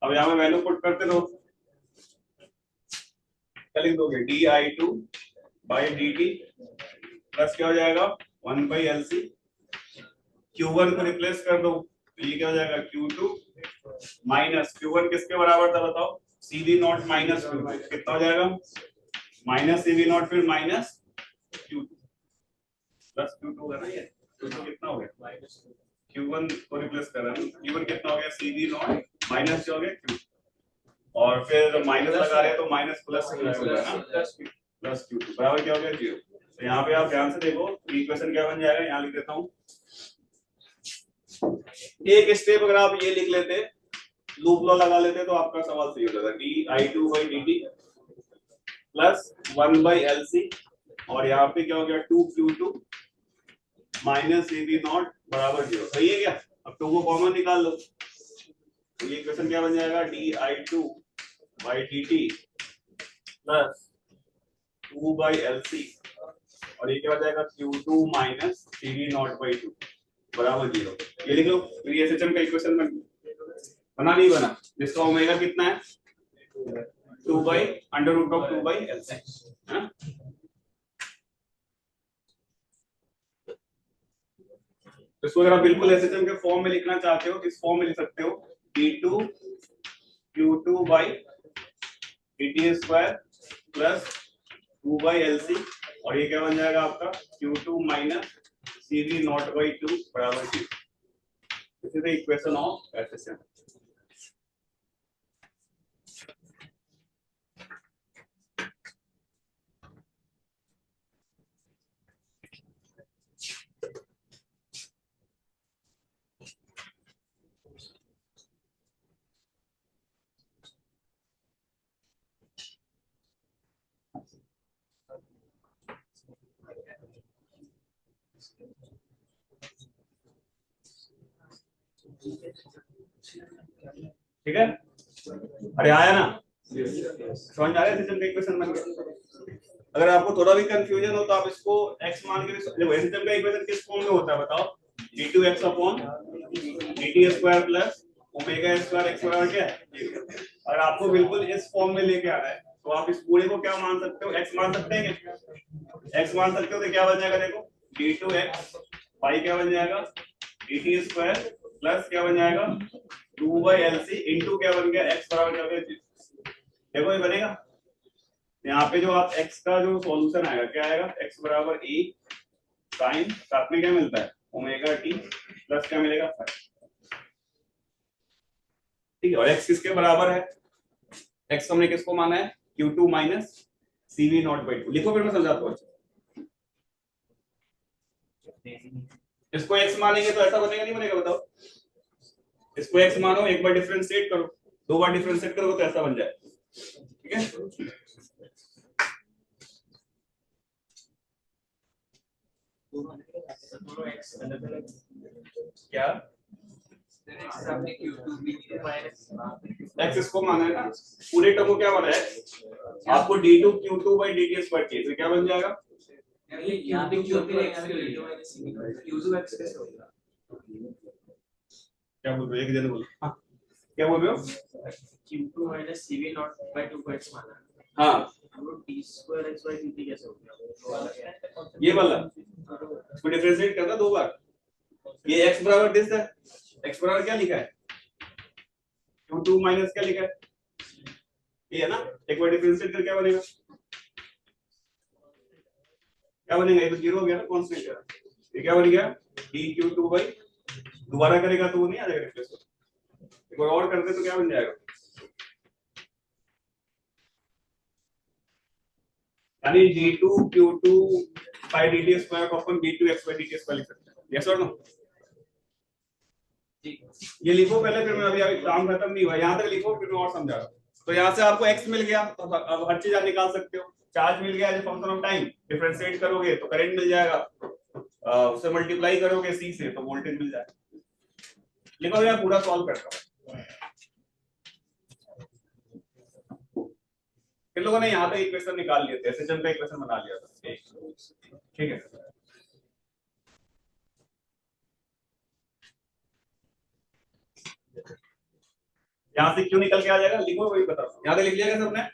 अब यहाँ में वैल्यू पुट करते रहो, क्या लिख दोगे DI2 बाई dt प्लस क्या हो जाएगा 1 बाई LC, Q1 को रिप्लेस कर दो, तो ये क्या हो जाएगा Q2 माइनस Q1 किसके बराबर था बताओ CV नॉट माइनस Q2, कितना हो जाएगा माइनस CV नॉट, फिर माइनस Q2 प्लस Q2 है ना, ये Q2 कितना हो गया Q1 को रिप्लेस कर रहा है, Q1 कितना हो गया CV नॉट माइनस जो हो गया Q2, और फिर माइनस लगा रहे हैं तो माइनस प्लस प्लस Q2 बराबर क्या हो गया 0। तो यहाँ पे आप ध्यान से देखो इक्वेशन क्या बन जाएगा, यहाँ लिख देता हूँ, एक स्टेप अगर आप ये लिख लेते लूप लॉ लगा लेते तो आपका सवाल सही हो जाता, DI2 by dt plus 1 by LC, और यहाँ पे क्या हो गया 2Q2 माइनस CV नॉट बराबर 0, सही है क्या। अब 2 को कॉमन निकाल लो, तो ये इक्वेशन क्या बन जाएगा DI2 by dt plus 2 by LC, और ये क्या हो जाएगा Q2 minus CV not by 2 बराबर 0, ये लिख लो। फिर ये एसएचएम का इक्वेशन बना नहीं बना, जिसका ओमेगा कितना है 2 by under root of 2 by LC, हाँ? इसको अगर आप बिल्कुल एसएचएम के फॉर्म में लिखना चाहते हो, इस फॉर्म में लिख सकते हो D2 Q2 by dt square plus 2 by LC, और ये क्या बन जाएगा आपका Q2 minus CV not by 2 बराबर 0, this is the equation of SHM. ठीक है, अरे आया ना, समझ आ रहा है सिस्टम का इक्वेशन बन गया। अगर आपको थोड़ा भी कंफ्यूजन हो तो आप इसको x मान के जब सिस्टम का इक्वेशन किस फॉर्म में होता है बताओ, d2x upon dt square plus omega square x बराबर क्या है। अगर आपको बिल्कुल इस फॉर्म में लेके आना है तो आप इस पूरे को क्या मान सकते हो, x मान सकते हैं क्या, x मान सकते हो तो क्या बन जाएगा देखो d2x पाई क्या बन जाएगा dt स्क्वायर प्लस क्या बन जाएगा 2 बाई LC इनटू क्या बन गया x बराबर क्या हो गया, देखो ये बनेगा यहाँ पे जो आप x का जो सॉल्यूशन आएगा क्या आएगा x बराबर a sin, साथ में क्या मिलता है ओमेगा t प्लस क्या मिलेगा 5, ठीक है, और x किसके बराबर है, x हमने किसको माना है Q2 minus CV not by 2, लिखो फिर मैं समझाता हूँ। इसको x मानेंगे तो ऐसा बनेगा नहीं बनेगा बताओ। इसको x मानो, एक बार डिफरेंशिएट करो, दो बार डिफरेंशिएट करोगे तो ऐसा बन जाए। ठीक है, क्या x इसको माना है ना, पूरे टर्म को क्या माना है, आपको d2 q2 by dt square चाहिए, तो क्या बन जाएगा, यहाँ पे q2 x कैसे होगा? क्या बोल रहे हो, एक जन बोलो, हाँ क्या बोल रहे हो, q2 minus cv naught by 2 को x माना, हाँ d square x by dt कैसे होगा? ये वाला इसको डिफरेंशिएट करना दो बार, ये x बराबर दिस है, x बराबर क्या लिखा है, q2 माइनस क्या लिखा है, ये है ना, एक बार डिफरेंशिएट कर क्या बनेगा, क्या बनेगा, ये तो जीरो हो गया ना, कांस्टेंट है, ये क्या बन गया dq2 by, दोबारा करेगा तो वो नहीं आ जाएगा रिप्लेस, एक बार और करते तो क्या बन जाएगा, यानी d2 q2 by dt square को अपन d2 x by dt square लिख सकते हैं, यस और नो, ये लिखो पहले, फिर मैं अभी काम खत्म नहीं हुआ, यहाँ तक लिखो फिर मैं और समझा रहा हूँ। तो यहाँ से आपको x मिल गया, तो अब हर चीज आप निकाल सकते हो, चार्ज मिल गया as function of time, differentiate करोगे तो करंट मिल जाएगा, उससे मल्टीप्लाई करोगे c से तो वोल्टेज मिल जाएगा। लिखो मैं पूरा सॉल्व करता हूँ, इन लोगों ने यहाँ तक इक्वेशन निकाल लिए थे, एसएचएम का इक्वेशन बना लिया था, ठीक है, यहाँ से क्यों निकल के आ जाएगा, लिखो वही बताओ, यहाँ तक लिख लिया क्या सबने,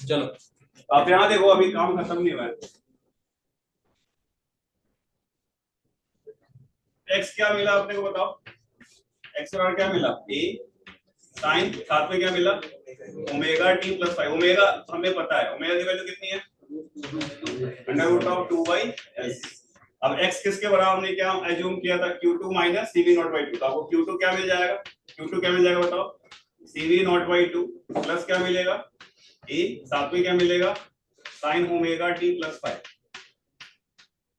चलो आप यहाँ देखो, अभी काम खत्म नहीं हुआ है, x क्या मिला आपने को बताओ, x बराबर क्या मिला, a sin, साथ में क्या मिला ओमेगा t प्लस 5, ओमेगा हमें पता है, ओमेगा की वैल्यू कितनी है अंडर रूट ऑफ 2/s, अब x किसके बराबर हमने क्या एज्यूम किया था, q2 minus cv not by 2, तो आपको q2 क्या मिल जाएगा, q2 क्या मिल जाएगा बताओ, cv नॉट बाई 2 प्लस क्या मिलेगा a, साथ में क्या मिलेगा sin ओमेगा t प्लस 5,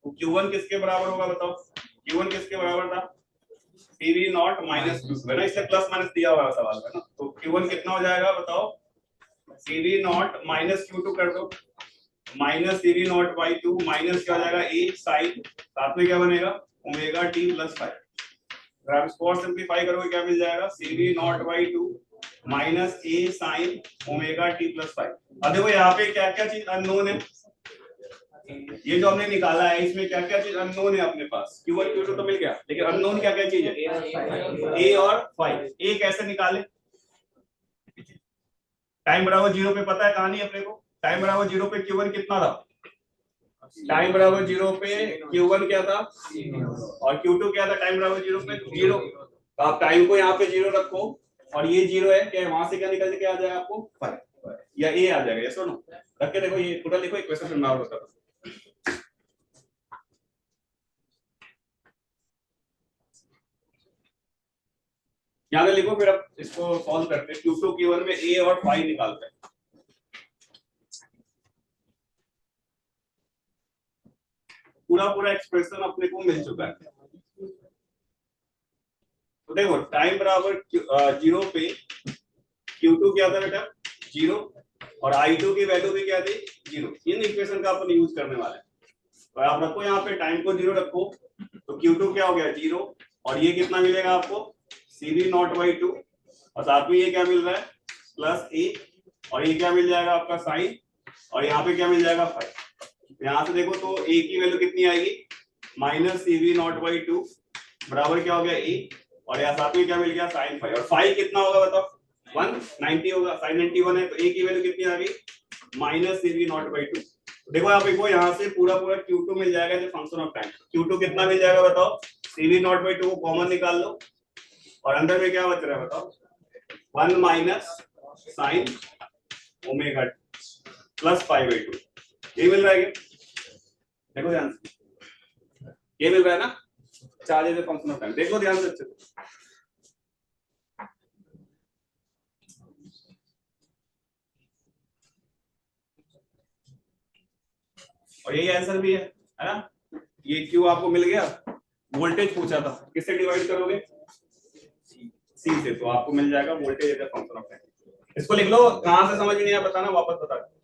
तो q1 किसके बराबर होगा बताओ, q1 किसके बराबर था cv नॉट माइनस q2 है ना, इसलिए प्लस माइनस दिया हुआ है सवाल में ना, तो q1 कितना हो जाएगा बताओ, cv नॉट माइनस q2 कर दो, minus cv not by 2 minus क्या हो जाएगा a sin, साथ में क्या बनेगा ओमेगा t प्लस 5, अगर आप इसको और सिंपलीफाई करोगे क्या मिल जाएगा, cv not by 2 minus a sin omega t plus 5। अब देखो यहाँ पे क्या क्या चीज अननोन है, ये जो हमने निकाला है इसमें क्या क्या चीज अननोन है अपने पास, q1 q2 तो मिल गया, लेकिन अननोन क्या क्या चीज है, a और 5, a कैसे निकाले, टाइम बराबर 0 पे पता है कहानी अपने को, टाइम बराबर 0 पे q1 कितना था, टाइम बराबर 0 पे q1 क्या था और q2 क्या था, टाइम बराबर 0 पे 0, तो आप टाइम को यहाँ पे 0 रखो और ये 0 है, क्या वहां से क्या निकल के आ जाएगा आपको 5 या a आ जाएगा, यस और नो, रख के देखो, ये पूरा लिखो इक्वेशन फिर मैं बताता हूं, यहाँ पे लिखो फिर अब इसको सॉल्व करते हैं, q2 q1 में a और 5 निकालते हैं, पूरा पूरा एक्सप्रेशन अपने को मिल चुका है, तो देखो टाइम बराबर 0 पे q2 क्या था बेटा 0 और i2 की वैल्यू भी क्या थी 0, इन इक्वेशन का अपन यूज करने वाले हैं, तो आप रखो यहाँ पे टाइम को 0 रखो, तो q2 क्या हो गया 0 और ये कितना मिलेगा आपको cv नॉट बाई 2 और साथ में ये क्या मिल रहा है प्लस a और ये क्या मिल जाएगा आपका साइन और यहाँ पे क्या मिल जाएगा 5, यहाँ से देखो तो a की वैल्यू कितनी आएगी माइनस cv नॉट बाई 2 बराबर क्या हो गया a और यहाँ साथ में क्या मिल गया साइन 5, और 5 कितना होगा बताओ 190 होगा, साइन 91 है, तो a की वैल्यू कितनी आ गई माइनस cv नॉट बाई 2, देखो आप देखो यहाँ से पूरा पूरा q2 मिल जाएगा जो फंक्शन ऑफ टाइम, q2 कितना मिल जाएगा बताओ CV नॉट बाई 2 को कॉमन निकाल लो और अंदर में क्या बच रहा है बताओ, 1 माइनस साइन ओमेगा प्लस 5/2 ये मिल रहा है। देखो ध्यान से, ये मिल रहा है ना, charge as a function of time. देख लो ध्यान से अच्छे से। और यही आंसर भी है ना। ये क्यू आपको मिल गया, वोल्टेज पूछा था, किससे डिवाइड करोगे, सी से, तो आपको मिल जाएगा voltage as a function of time. इसको लिख लो, कहां से समझ में नहीं आया बताना, वापस बता दो।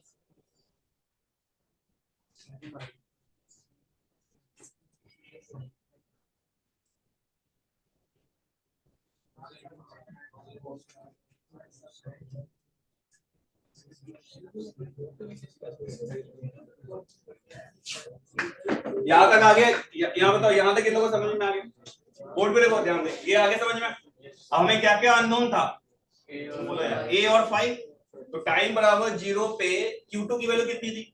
यहां तक आगे, यहां बताओ, यहां तक इन लोगों को समझ में आ गया, बोर्ड पे देखो ध्यान दे, ये आगे समझ में। हमें क्या क्या अननोन था, बोलो यार, ए और 5। तो टाइम बराबर 0 पे Q2 की वैल्यू कितनी थी,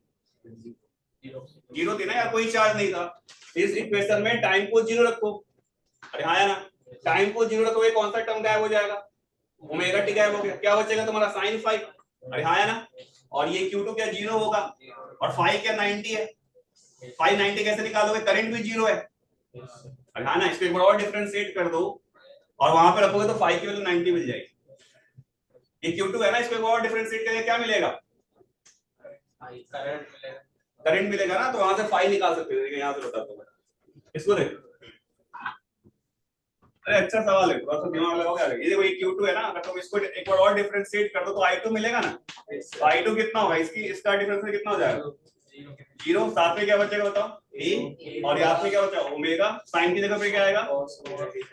0 थी ना यार, कोई चार्ज नहीं था। इस इक्वेशन में टाइम को 0 रखो, अरे हाँ ना, टाइम को 0 रखोगे कौन सा टर्म गायब हो जाएगा, ओमेगा टी गायब हो गया, क्या बचेगा तुम्हारा sin 5, अरे हाँ ना। और ये Q2 क्या 0 होगा, और 5 क्या 90 है, 5 90 कैसे निकालोगे, करंट भी 0 है, अरे हाँ ना। इसको एक बार और डिफरेंशिएट कर दो और वहां पे रखोगे तो 5 की वैल्यू 90 मिल जाएगी। ये Q2 है ना, इसको एक और डिफरेंशिएट करके क्या मिलेगा, करंट मिलेगा ना, तो वहां से 5 निकाल सकते हो। यहां से बताता हूं, इसको देखो, अरे अच्छा सवाल है, थोड़ा सा दिमाग लगाओगे आगे। ये देखो, ये Q2 है ना, अगर तुम इसको एक बार और डिफरेंशिएट कर दो तो I2 मिलेगा ना, तो I2 कितना होगा, इसका डिफरेंशियल कितना हो जाएगा, 0। साथ में क्या बचेगा बताओ, ए, और यहाँ पे क्या बचा, ओमेगा, साइन की जगह पे क्या आएगा,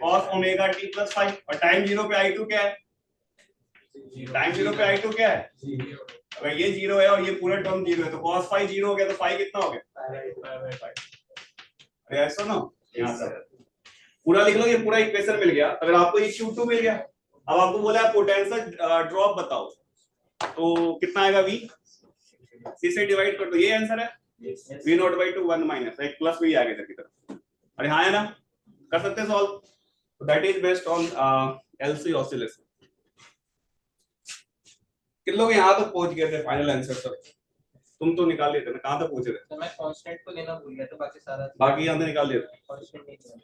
cos ओमेगा t प्लस 5, और टाइम 0 पे I2 क्या है, टाइम 0 पे I2 क्या है, अगर ये 0 है और ये पूरा टर्म 0 है तो cos 5 0 हो गया, तो 5 कितना हो गया, अरे ऐसा ना, यहाँ से पूरा लिख लो, ये पूरा इक्वेशन मिल गया। अगर आपको ये Q2 मिल गया, अब आपको बोला है पोटेंशियल ड्रॉप बताओ, तो कितना आएगा, V, C से डिवाइड कर दो, ये आंसर है, V नॉट बाई 2 1 माइनस, एक प्लस भी आगे तक की तरफ, अरे हाँ है ना, कर सकते हैं सॉल्व। तो that is based on LC oscillation. किन लोग यहाँ तक पहुंच गए थे फाइनल आंसर तक, तुम तो निकाल लेते ना, कहां तक पहुंचे थे, तो मैं कांस्टेंट को लेना भूल गया, तो बाकी सारा बाकी यहाँ से निकाल लेते, कांस्टेंट नहीं था,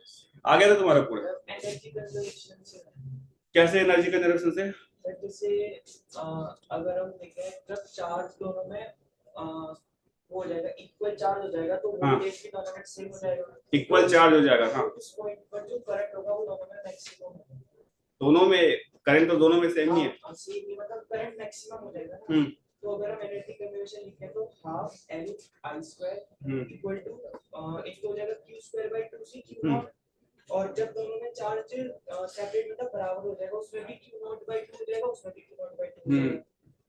आ गया था तुम्हारा पूरा। एनर्जी कंजर्वेशन से, कैसे एनर्जी कंजर्वेशन से, जैसे अगर हम देखें जब चार्ज दोनों में हो जाएगा, इक्वल चार्ज हो जाएगा, तो वोल्टेज भी दोनों में सेम हो जाएगा, इक्वल चार्ज हो जाएगा, हाँ, उस पॉइंट पर जो करंट होगा वो दोनों में मैक्सिमम होगा, दोनों में करंट तो दोनों में सेम ही है, सेम ही, मतलब करंट मैक्सिमम हो जाएगा ना। तो अगर हम एनर्जी कंजर्वेशन लिखें तो half L I square equal to एक हो जाएगा Q square by 2C Q naught, और जब दोनों में चार्ज सेपरेट मतलब बराबर हो जाएगा, उसमें भी Q नॉट बाय 2 हो जाएगा, उसमें भी Q नॉट बाय 2 हो जाएगा,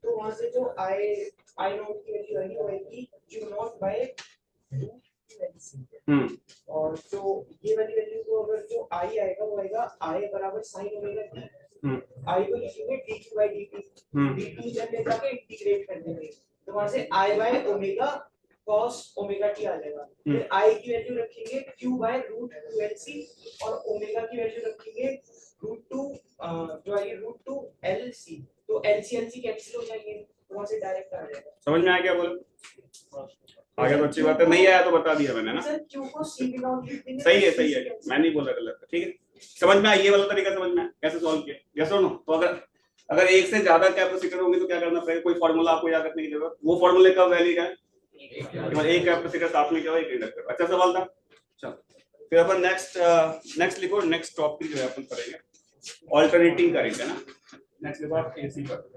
तो वहां से जो I नॉट की वैल्यू आएगी वो आएगी Q नॉट बाय 2 और जो ये वाली वैल्यू को अगर जो I आएगा वो आएगा I बराबर sin ओमेगा t, I को लिखेंगे dq by dt, dt जब ले जाके इंटीग्रेट कर देंगे तो वहां से I by omega cos omega t आ जाएगा, फिर I की वैल्यू रखेंगे q by रूट 2lc और ओमेगा की वैल्यू रखेंगे रूट 2 जो आएगी रूट 2 lc, तो lc कैंसिल हो जाएंगे, तो वहां से डायरेक्ट आ जाएगा। समझ में आ गया, बोलो आगे तो अच्छी बात है, नहीं आया तो बता दिया मैंने ना, सही है, मैं नहीं बोल रहा गलत है, ठीक है। समझ में आया, ये वाला तरीका समझ में आया कैसे सॉल्व किया, यस और नो। तो अगर एक से ज्यादा कैपेसिटर होंगे तो क्या करना पड़ेगा, कोई फार्मूला आपको याद रखने की जरूरत, वो फार्मूले का वैल्यू क्या है, केवल एक कैपेसिटर साथ में क्या हो, एक इंडक्टर। अच्छा सवाल था, चलो फिर अपन नेक्स्ट लिखो, नेक्स्ट टॉपिक जो है अपन पढ़ेंगे ऑल्टरनेटिंग करेंगे ना, नेक्स्ट लिखो आप एसी पर,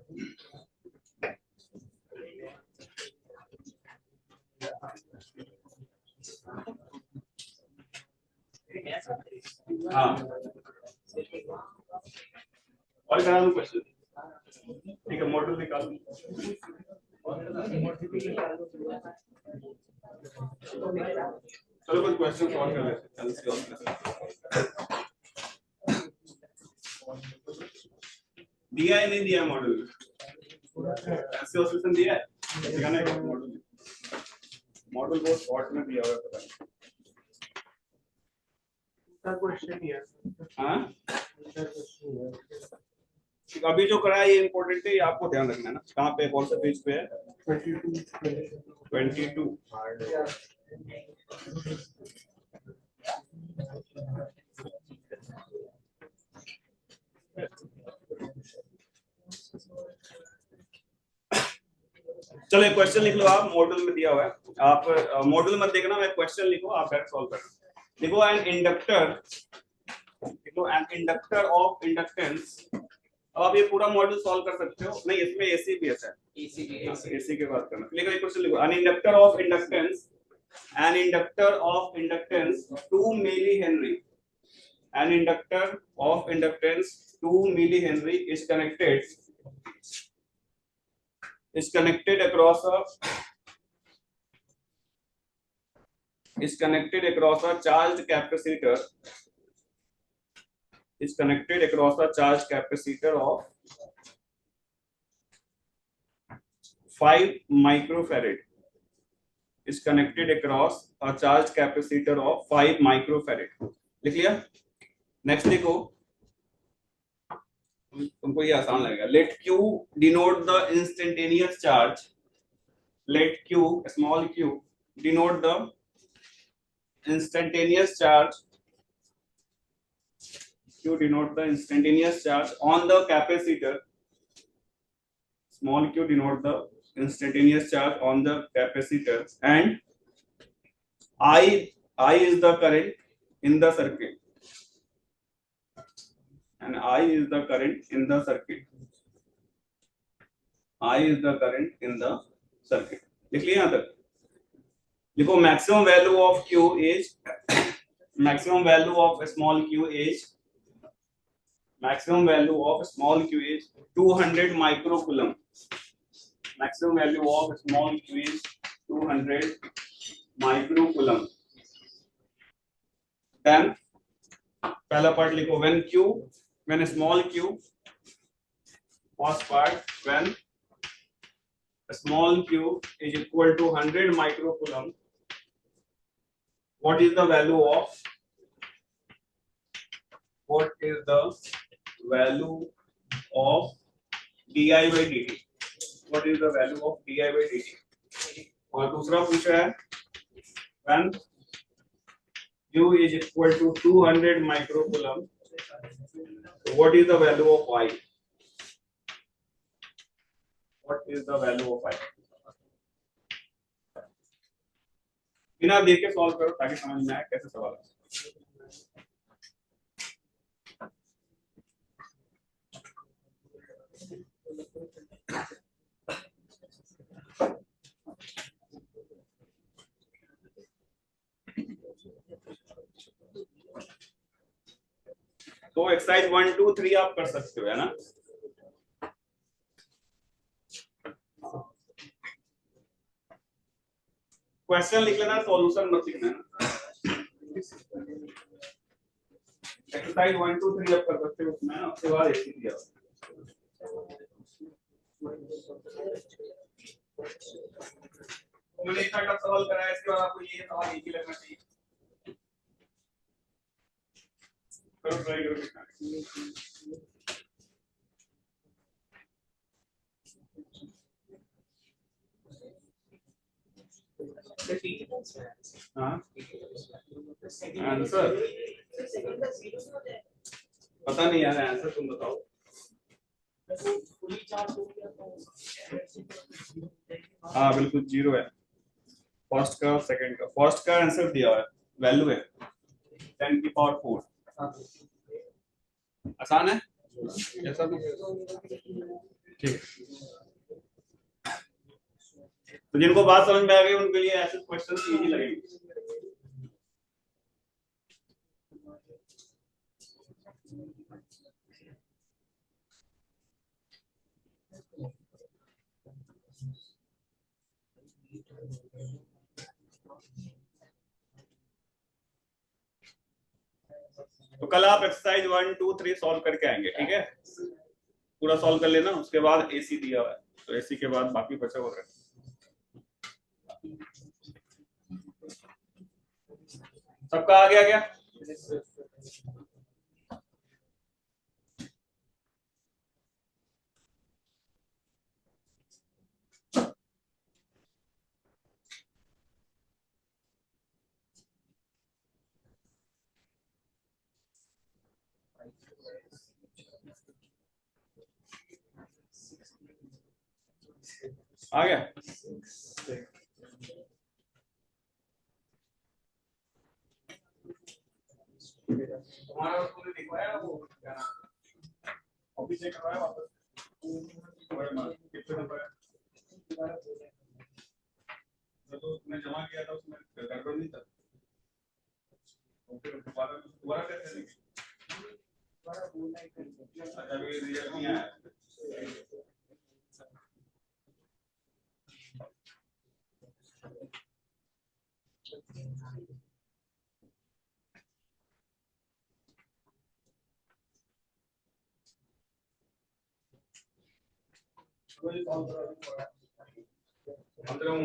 हाँ और करा दूं क्वेश्चन, ठीक है, मॉडल निकालो, चलो कुछ क्वेश्चन सॉल्व कर लेते हैं। दिया है नहीं दिया मॉडल, ऐसे ऑप्शन दिया है, दिखाना है मॉडल बहुत शॉर्ट में दिया हुआ है, पता नहीं हाँ अभी जो करा है ये इम्पोर्टेंट है, ये आपको ध्यान रखना है ना। कहाँ पे, कौन सा पेज पे है? 22। चलो एक क्वेश्चन लिख लो आप, मॉड्यूल में दिया हुआ है। आप मॉड्यूल मत देखना, मैं क्वेश्चन लिखो, आप डायरेक्ट सॉल्व करना। देखो एन इंडक्टर, देखो एन इंडक्टर ऑफ इंडक्टेंस। अब आप ये पूरा मॉड्यूल सॉल्व कर सकते हो। नहीं इसमें एसी भी है, एसी के बात करना। लिखो एक क्वेश्चन लिखो, an inductor of inductance, an inductor of inductance 2 milli henry, an inductor of inductance 2 milli henry is connected across a charged capacitor, is connected across a charged capacitor of 5 microfarad, is connected across a charged capacitor of 5 microfarad। लिख लिया? नेक्स्ट देखो, तुमको ये आसान लगेगा। Let Q denote the instantaneous charge, let Q small q denote the instantaneous charge, Q denote the instantaneous charge on the capacitor, small q denote the instantaneous charge on the capacitor, and I is the current in the circuit, and I is the current in the circuit, I is the current in the circuit। लिख लिया यहाँ तक? लिखो maximum value of Q is maximum value of small q is, maximum value of small q is 200 microcoulomb, maximum value of small q is 200 microcoulomb। then पहला पार्ट लिखो, when small q, first part, when small q is equal to 100 microcoulomb, what is the value of di by dt, what is the value of di by dt। और दूसरा पूछा है when q is equal to 200 microcoulomb, what is the value of I, what is the value of I। बिना देख के सॉल्व करो ताकि समझ में आए कैसे सवाल है। तो एक्सरसाइज 1 2 3 आप कर सकते हो, है ना। क्वेश्चन लिख लेना, सॉल्यूशन मत लिखना है। एक्सरसाइज 1 2 3 आप कर सकते हो उसमें, उसके बाद ऐसे दिया मैंने इतना टफ सवाल कराया, इसके बाद आपको ये सवाल एक ही लगना चाहिए। करो ट्राई करो कितना। हाँ आंसर पता नहीं यार, आंसर तुम बताओ। हाँ बिल्कुल 0 है, फर्स्ट का और सेकंड का। फर्स्ट का आंसर दिया हुआ है, वैल्यू है 10 की पावर 4। आसान है ऐसा तो ठीक। तो जिनको बात समझ में आ गई उनके लिए ऐसे क्वेश्चन इजी लगेंगे। तो कल आप एक्सरसाइज 1 2 3 सॉल्व करके आएंगे, ठीक है। पूरा सॉल्व कर लेना, उसके बाद एसी दिया हुआ है, तो एसी के बाद बाकी बचा हुआ है। सबका आ गया क्या? आ गया? तुम्हारा उसने दिखवाया वो क्या नाम कॉपी चेक करवाया वापस कितने नंबर है तो तुमने जमा किया था उसमें गड़बड़ नहीं था फिर दोबारा कैसे देंगे अच्छा अभी रिजल्ट नहीं आया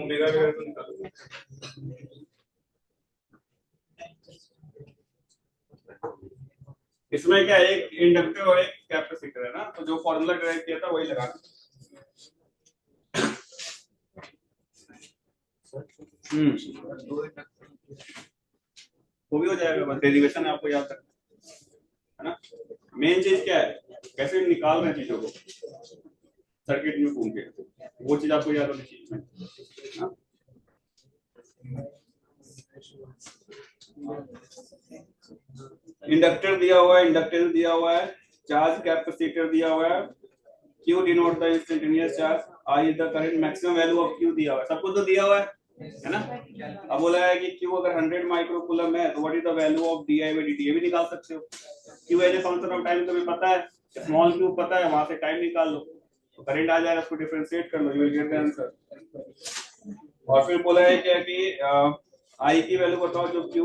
ओमेगा वगैरह तो निकालो इसमें क्या एक इंडक्टर और एक कैपेसिटर है ना तो जो फॉर्मूला ड्राइव किया था वही लगाना वो भी हो जाएगा बस डेरिवेशन आपको याद रखना है ना मेन चीज क्या है कैसे निकाल रहे हैं चीजों को सर्किट में घूम के वो चीज आपको याद होनी चाहिए इंडक्टर दिया हुआ है इंडक्टेंस दिया हुआ है चार्ज कैपेसिटर दिया हुआ है Q denote the instantaneous charge I is the current maximum value of Q दिया हुआ है सब कुछ तो दिया हुआ है ना अब बोला है कि Q अगर 100 माइक्रोकूलम है तो what is the value of di/dt ये भी निकाल सकते हो Q as a function of time तुम्हें पता है स्मॉल q पता है वहां से टाइम निकाल लो तो करंट आ जाएगा उसको डिफरेंशिएट कर लो you will get the answer और फिर बोला है क्या कि I की वैल्यू बताओ जो Q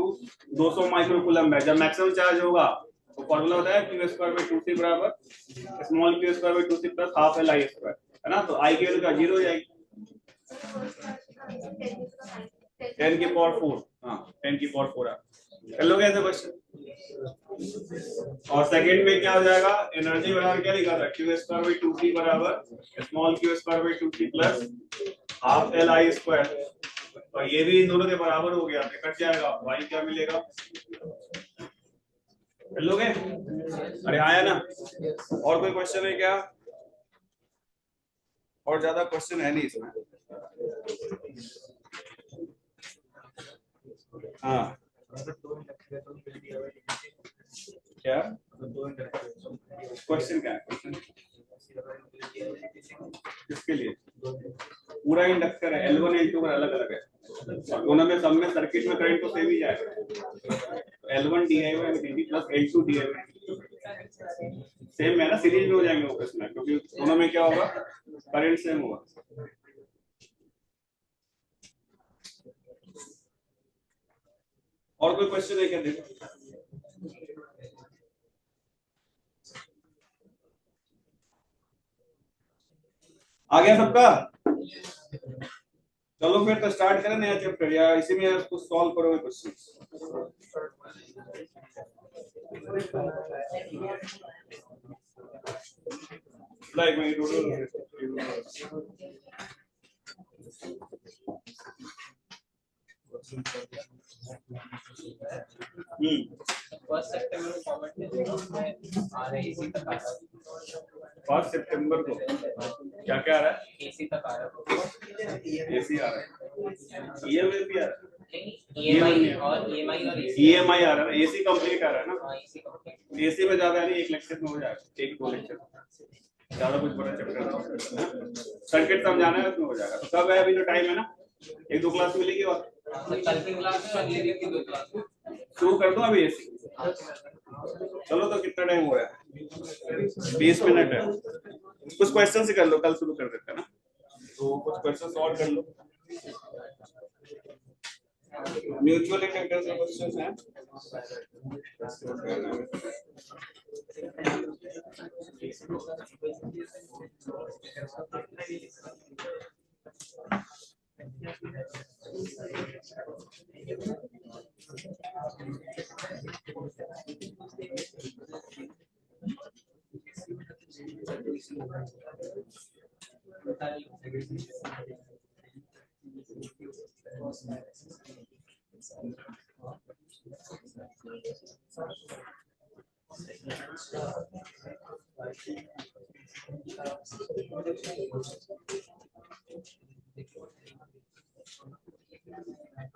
200 माइक्रोकूलम है जब मैक्सिमम चार्ज होगा तो फार्मूला होता है Q स्क्वायर बाय 2c बराबर small q square by 2c plus half L I square है ना तो I की वैल्यू क्या 0 हो जाएगी 10 की पावर 4 हां 10 की पावर 4 कर लोगे ऐसे क्वेश्चन और सेकंड में क्या हो जाएगा एनर्जी बराबर क्या लिखा था q स्क्वायर बाय 2c बराबर small q square by 2c plus half L I square तो ये भी इन दोनों के बराबर हो गया तो कट जाएगा y क्या मिलेगा कर लोगे अरे आया ना और कोई क्वेश्चन है क्या और ज्यादा क्वेश्चन है नहीं इसमें हाँ क्या क्वेश्चन क्या है किसके लिए पूरा इंडक्टर है L1 L2 का अलग अलग है दोनों में सब में सर्किट में करंट तो सेम ही जाएगा L1 di/dt plus L2 di/dt same है ना सीरीज में हो जाएंगे वो इसमें क्योंकि दोनों में क्या होगा करंट सेम होगा और कोई क्वेश्चन है क्या देखो आ गया सबका चलो फिर तो स्टार्ट करें नया चैप्टर या इसी में कुछ सॉल्व करोगे क्वेश्चन लाइक मैं फर्स्ट सितंबर को फॉर्मेट में आ रहा है इसी तक आ रहा है 5 सितंबर को क्या क्या आ रहा है एसी तक आ रहा है एसी आ रहा है ईएमआई भी आ रहा है ईएमआई और ईएमआई आ रहा है एसी कंप्लीट आ रहा है ना एसी कंप्लीट एसी में ज्यादा नहीं एक लेक्चर में हो जाएगा एक दो लेक्चर ज्यादा कुछ बड़ा चैप्टर सर्किट समझाना है उसमें हो जाएगा तो कब है अभी जो टाइम है ना एक दो क्लास मिलेगी और कल की क्लास में अगले दिन की दो क्लास शुरू कर दो अभी एसी चलो तो कितना टाइम हो रहा है 20 मिनट है कुछ क्वेश्चन से कर लो कल शुरू कर देते हैं ना तो कुछ क्वेश्चन सॉल्व कर लो म्यूचुअल इंडक्टेंस के क्वेश्चंस हैं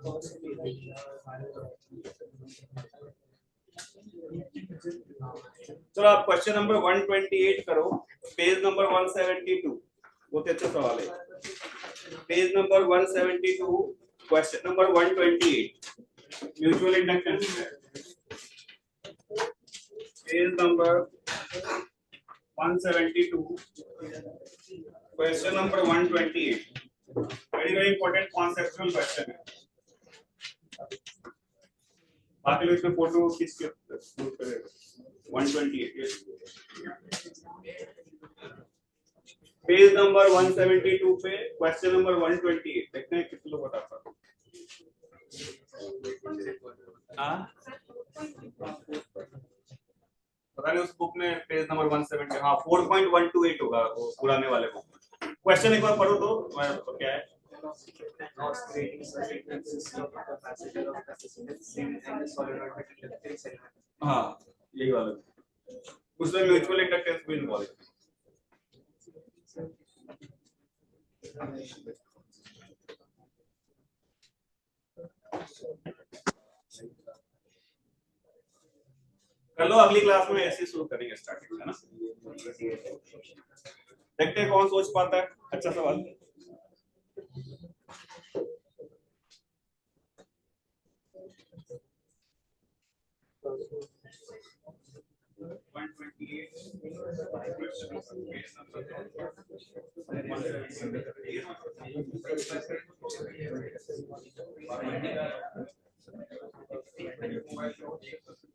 चलो आप क्वेश्चन नंबर 128 करो, पेज नंबर 172। बहुत अच्छा सवाल है। Page number 172, question number 128, mutual inductance. Page number 172, question number 128। Very very important conceptual question है। बाकी लोग इसमें फोटो खींच के अपलोड करेगा। 128 पेज नंबर 172 पे क्वेश्चन नंबर 128 देखते हैं कितने लोग बता पाते। पता नहीं उस बुक में पेज नंबर 170, हाँ 4.128 होगा वो पुराने वाले बुक में। क्वेश्चन एक बार पढ़ो तो क्या है। हाँ यही वाला, उसमें म्यूचुअल इंडक्टेंस भी इन्वॉल्व है। कर लो, अगली क्लास में ऐसे शुरू करेंगे स्टार्टिंग, है ना। देखते हैं कौन सोच पाता है। अच्छा सवाल।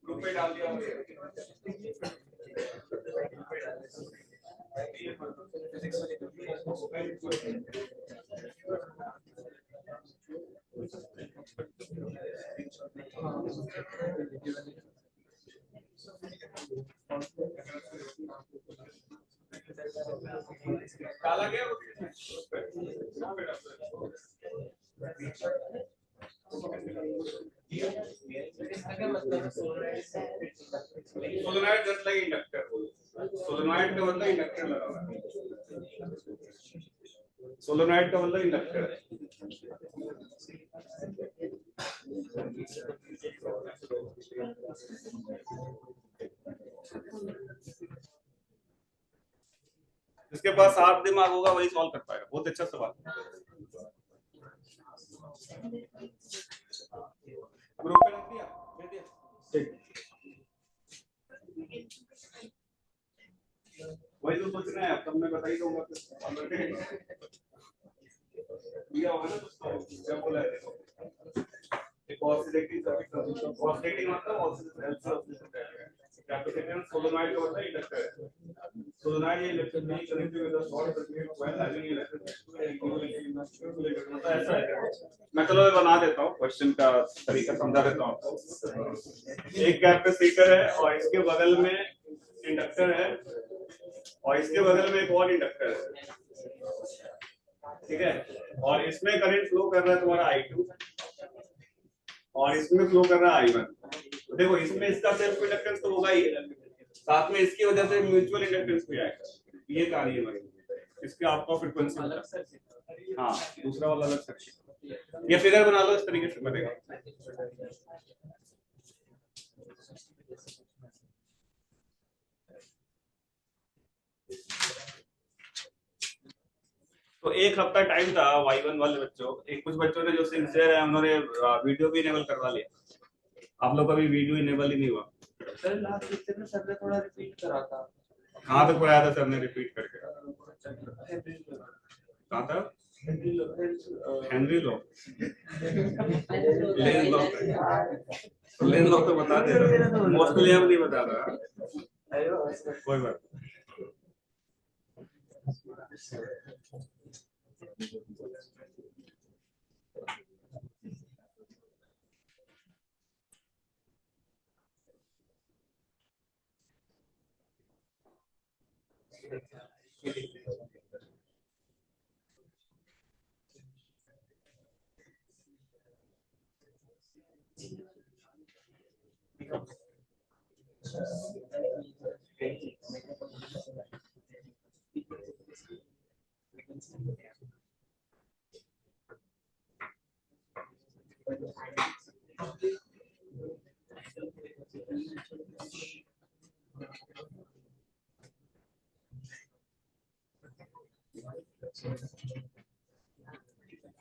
ग्रुप पे डाल दिया। डाला गया solenoid just like inductor. Solenoid का मतलब इंडक्टर लगा हुआ है। सोलेनॉइड का मतलब इंडक्टर है। जिसके पास साफ दिमाग होगा वही सॉल्व कर पाएगा। बहुत अच्छा सवाल। ग्रुप पे रख दिया, दे दिया। ठीक, वही तो सोचना है। अब तब मैं बता ही दूंगा दिया होगा ना दोस्तों। क्या बोला है देखो, एक ऑसिलेटिंग सर्किट। ऑसिलेटिंग मतलब कैपेसिटेंस। सोलेनॉइड का मतलब इंडक्टर है। सोलेनॉइड ये electrically connected with the short circuit when having electric मतलब ऐसा है। मैं चलो बना देता हूँ, क्वेश्चन का तरीका समझा देता हूँ आपको। एक कैपेसिटर है और इसके बगल में इंडक्टर है और इसके बगल में एक और इंडक्टर है, ठीक है। और इसमें करंट फ्लो कर रहा है तुम्हारा I2 और इसमें फ्लो कर रहा है I1। तो देखो इसमें इसका सेल्फ इंडक्टेंस तो होगा ही, साथ में इसकी वजह से म्यूचुअल इंडक्टेंस भी आएगा। ये कहानी है भाई, इसके आपका फ्रीक्वेंसी अलग सर्किट। हाँ दूसरा वाला अलग सर्किट। ये फिगर बना लो, इस तरीके से बनेगा। तो एक हफ्ता टाइम था Y1 वाले बच्चों। एक कुछ बच्चों ने जो सिंसियर है उन्होंने वीडियो भी इनेबल करवा लिया। आप लोग का भी वीडियो इनेबल ही नहीं हुआ। सर लास्ट लेक्चर में सर ने थोड़ा रिपीट करा था। कहाँ तक पढ़ाया था सर ने रिपीट करके? कहाँ तक? Henry law. लेन लॉ। लेन लॉ तो बता दे रहा, मोस्टली हम नहीं बता रहा। कोई बात।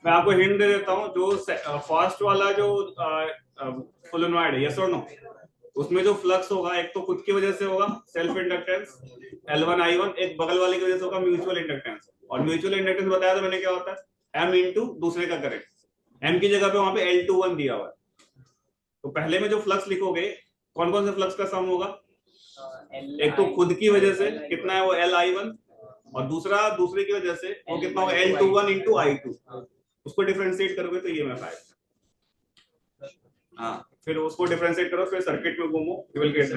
मैं आपको हिंट दे देता हूँ, जो फर्स्ट वाला जो सोलेनॉइड है, यस और नो, उसमें जो फ्लक्स होगा एक तो खुद की वजह से होगा सेल्फ इंडक्टेंस L1 I1, एक बगल वाले की वजह से होगा म्यूचुअल इंडक्टेंस। और म्यूचुअल इंडक्टेंस बताया था मैंने क्या होता है, M इंटू दूसरे का करंट। M की जगह पे वहां पे L21 दिया हुआ है। तो पहले में जो फ्लक्स लिखोगे, कौन कौन से फ्लक्स का सम होगा? एक तो खुद की वजह से कितना है वो LI1, और दूसरा दूसरे की वजह से वो कितना होगा L21 इंटू I2। उसको डिफरेंशिएट करोगे तो ये में आएगा। हाँ, फिर उसको डिफरेंशिएट करो, फिर सर्किट में घूमो, यू विल गेट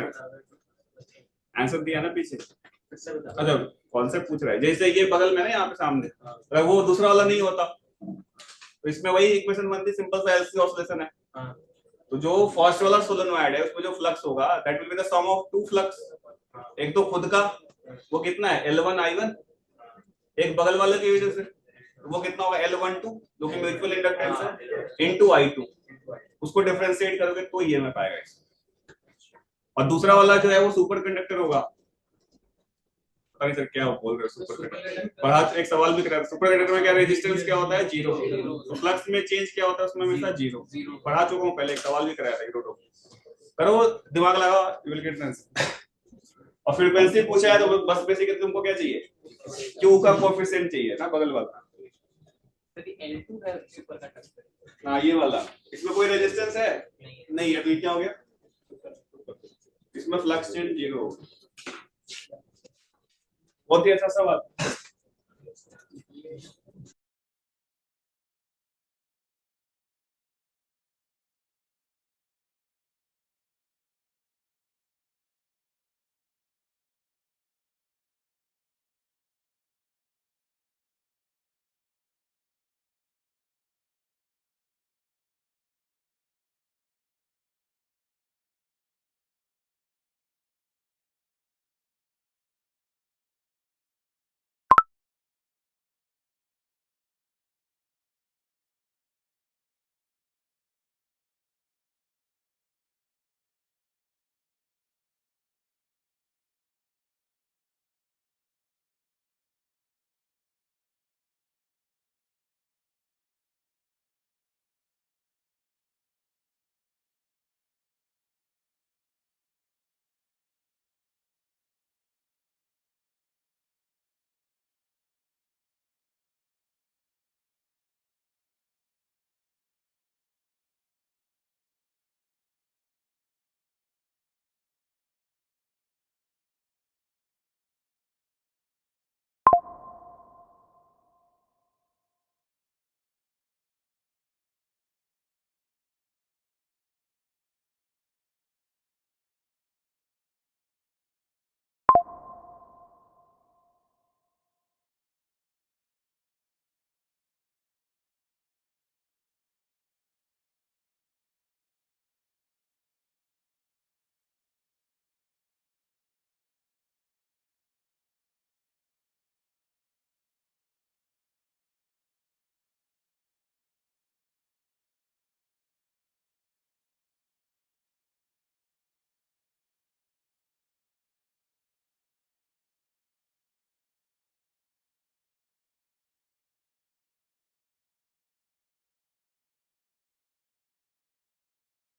आंसर दिया ना पीछे। अच्छा, कॉन्सेप्ट पूछ रहा है, जैसे ये बगल में ना यहाँ पे सामने, अगर वो दूसरा वाला नहीं होता तो इसमें वही इक्वेशन बनती, सिंपल सा एलसी ऑसिलेशन है। तो जो फर्स्ट वाला सोलेनॉइड है उसमें जो फ्लक्स होगा that will be the sum of two flux. एक तो खुद का, वो कितना है L1 I1, एक बगल वाले की वजह से वो कितना होगा L12 जो कि म्यूचुअल इंडक्टेंस है, इनटू I2। उसको डिफरेंशिएट करोगे तो ये में पाएगा। और दूसरा वाला जो है वो सुपर कंडक्टर होगा। पता नहीं सर क्या बोल रहे हो सुपर कंडक्टर, पर आज एक सवाल भी करा, सुपर कंडक्टर में क्या रेजिस्टेंस क्या होता है? जीरो। तो फ्लक्स में चेंज क्या होता है उसमें? हमेशा जीरो। पढ़ा चुका हूँ पहले, एक सवाल भी कराया था यूरो। करो, दिमाग लगाओ, यू विल गेट आंसर। और फ्रीक्वेंसी पूछा है तो बस बेसिकली तुमको क्या चाहिए? Q का कोएफिशिएंट चाहिए ना, बगल वाला। L2 है सुपर कंडक्टर। हाँ, ये वाला, इसमें कोई रेजिस्टेंस है नहीं है, तो ये क्या हो गया? इसमें फ्लक्स चेंज जीरो। बहुत ही अच्छा सवाल।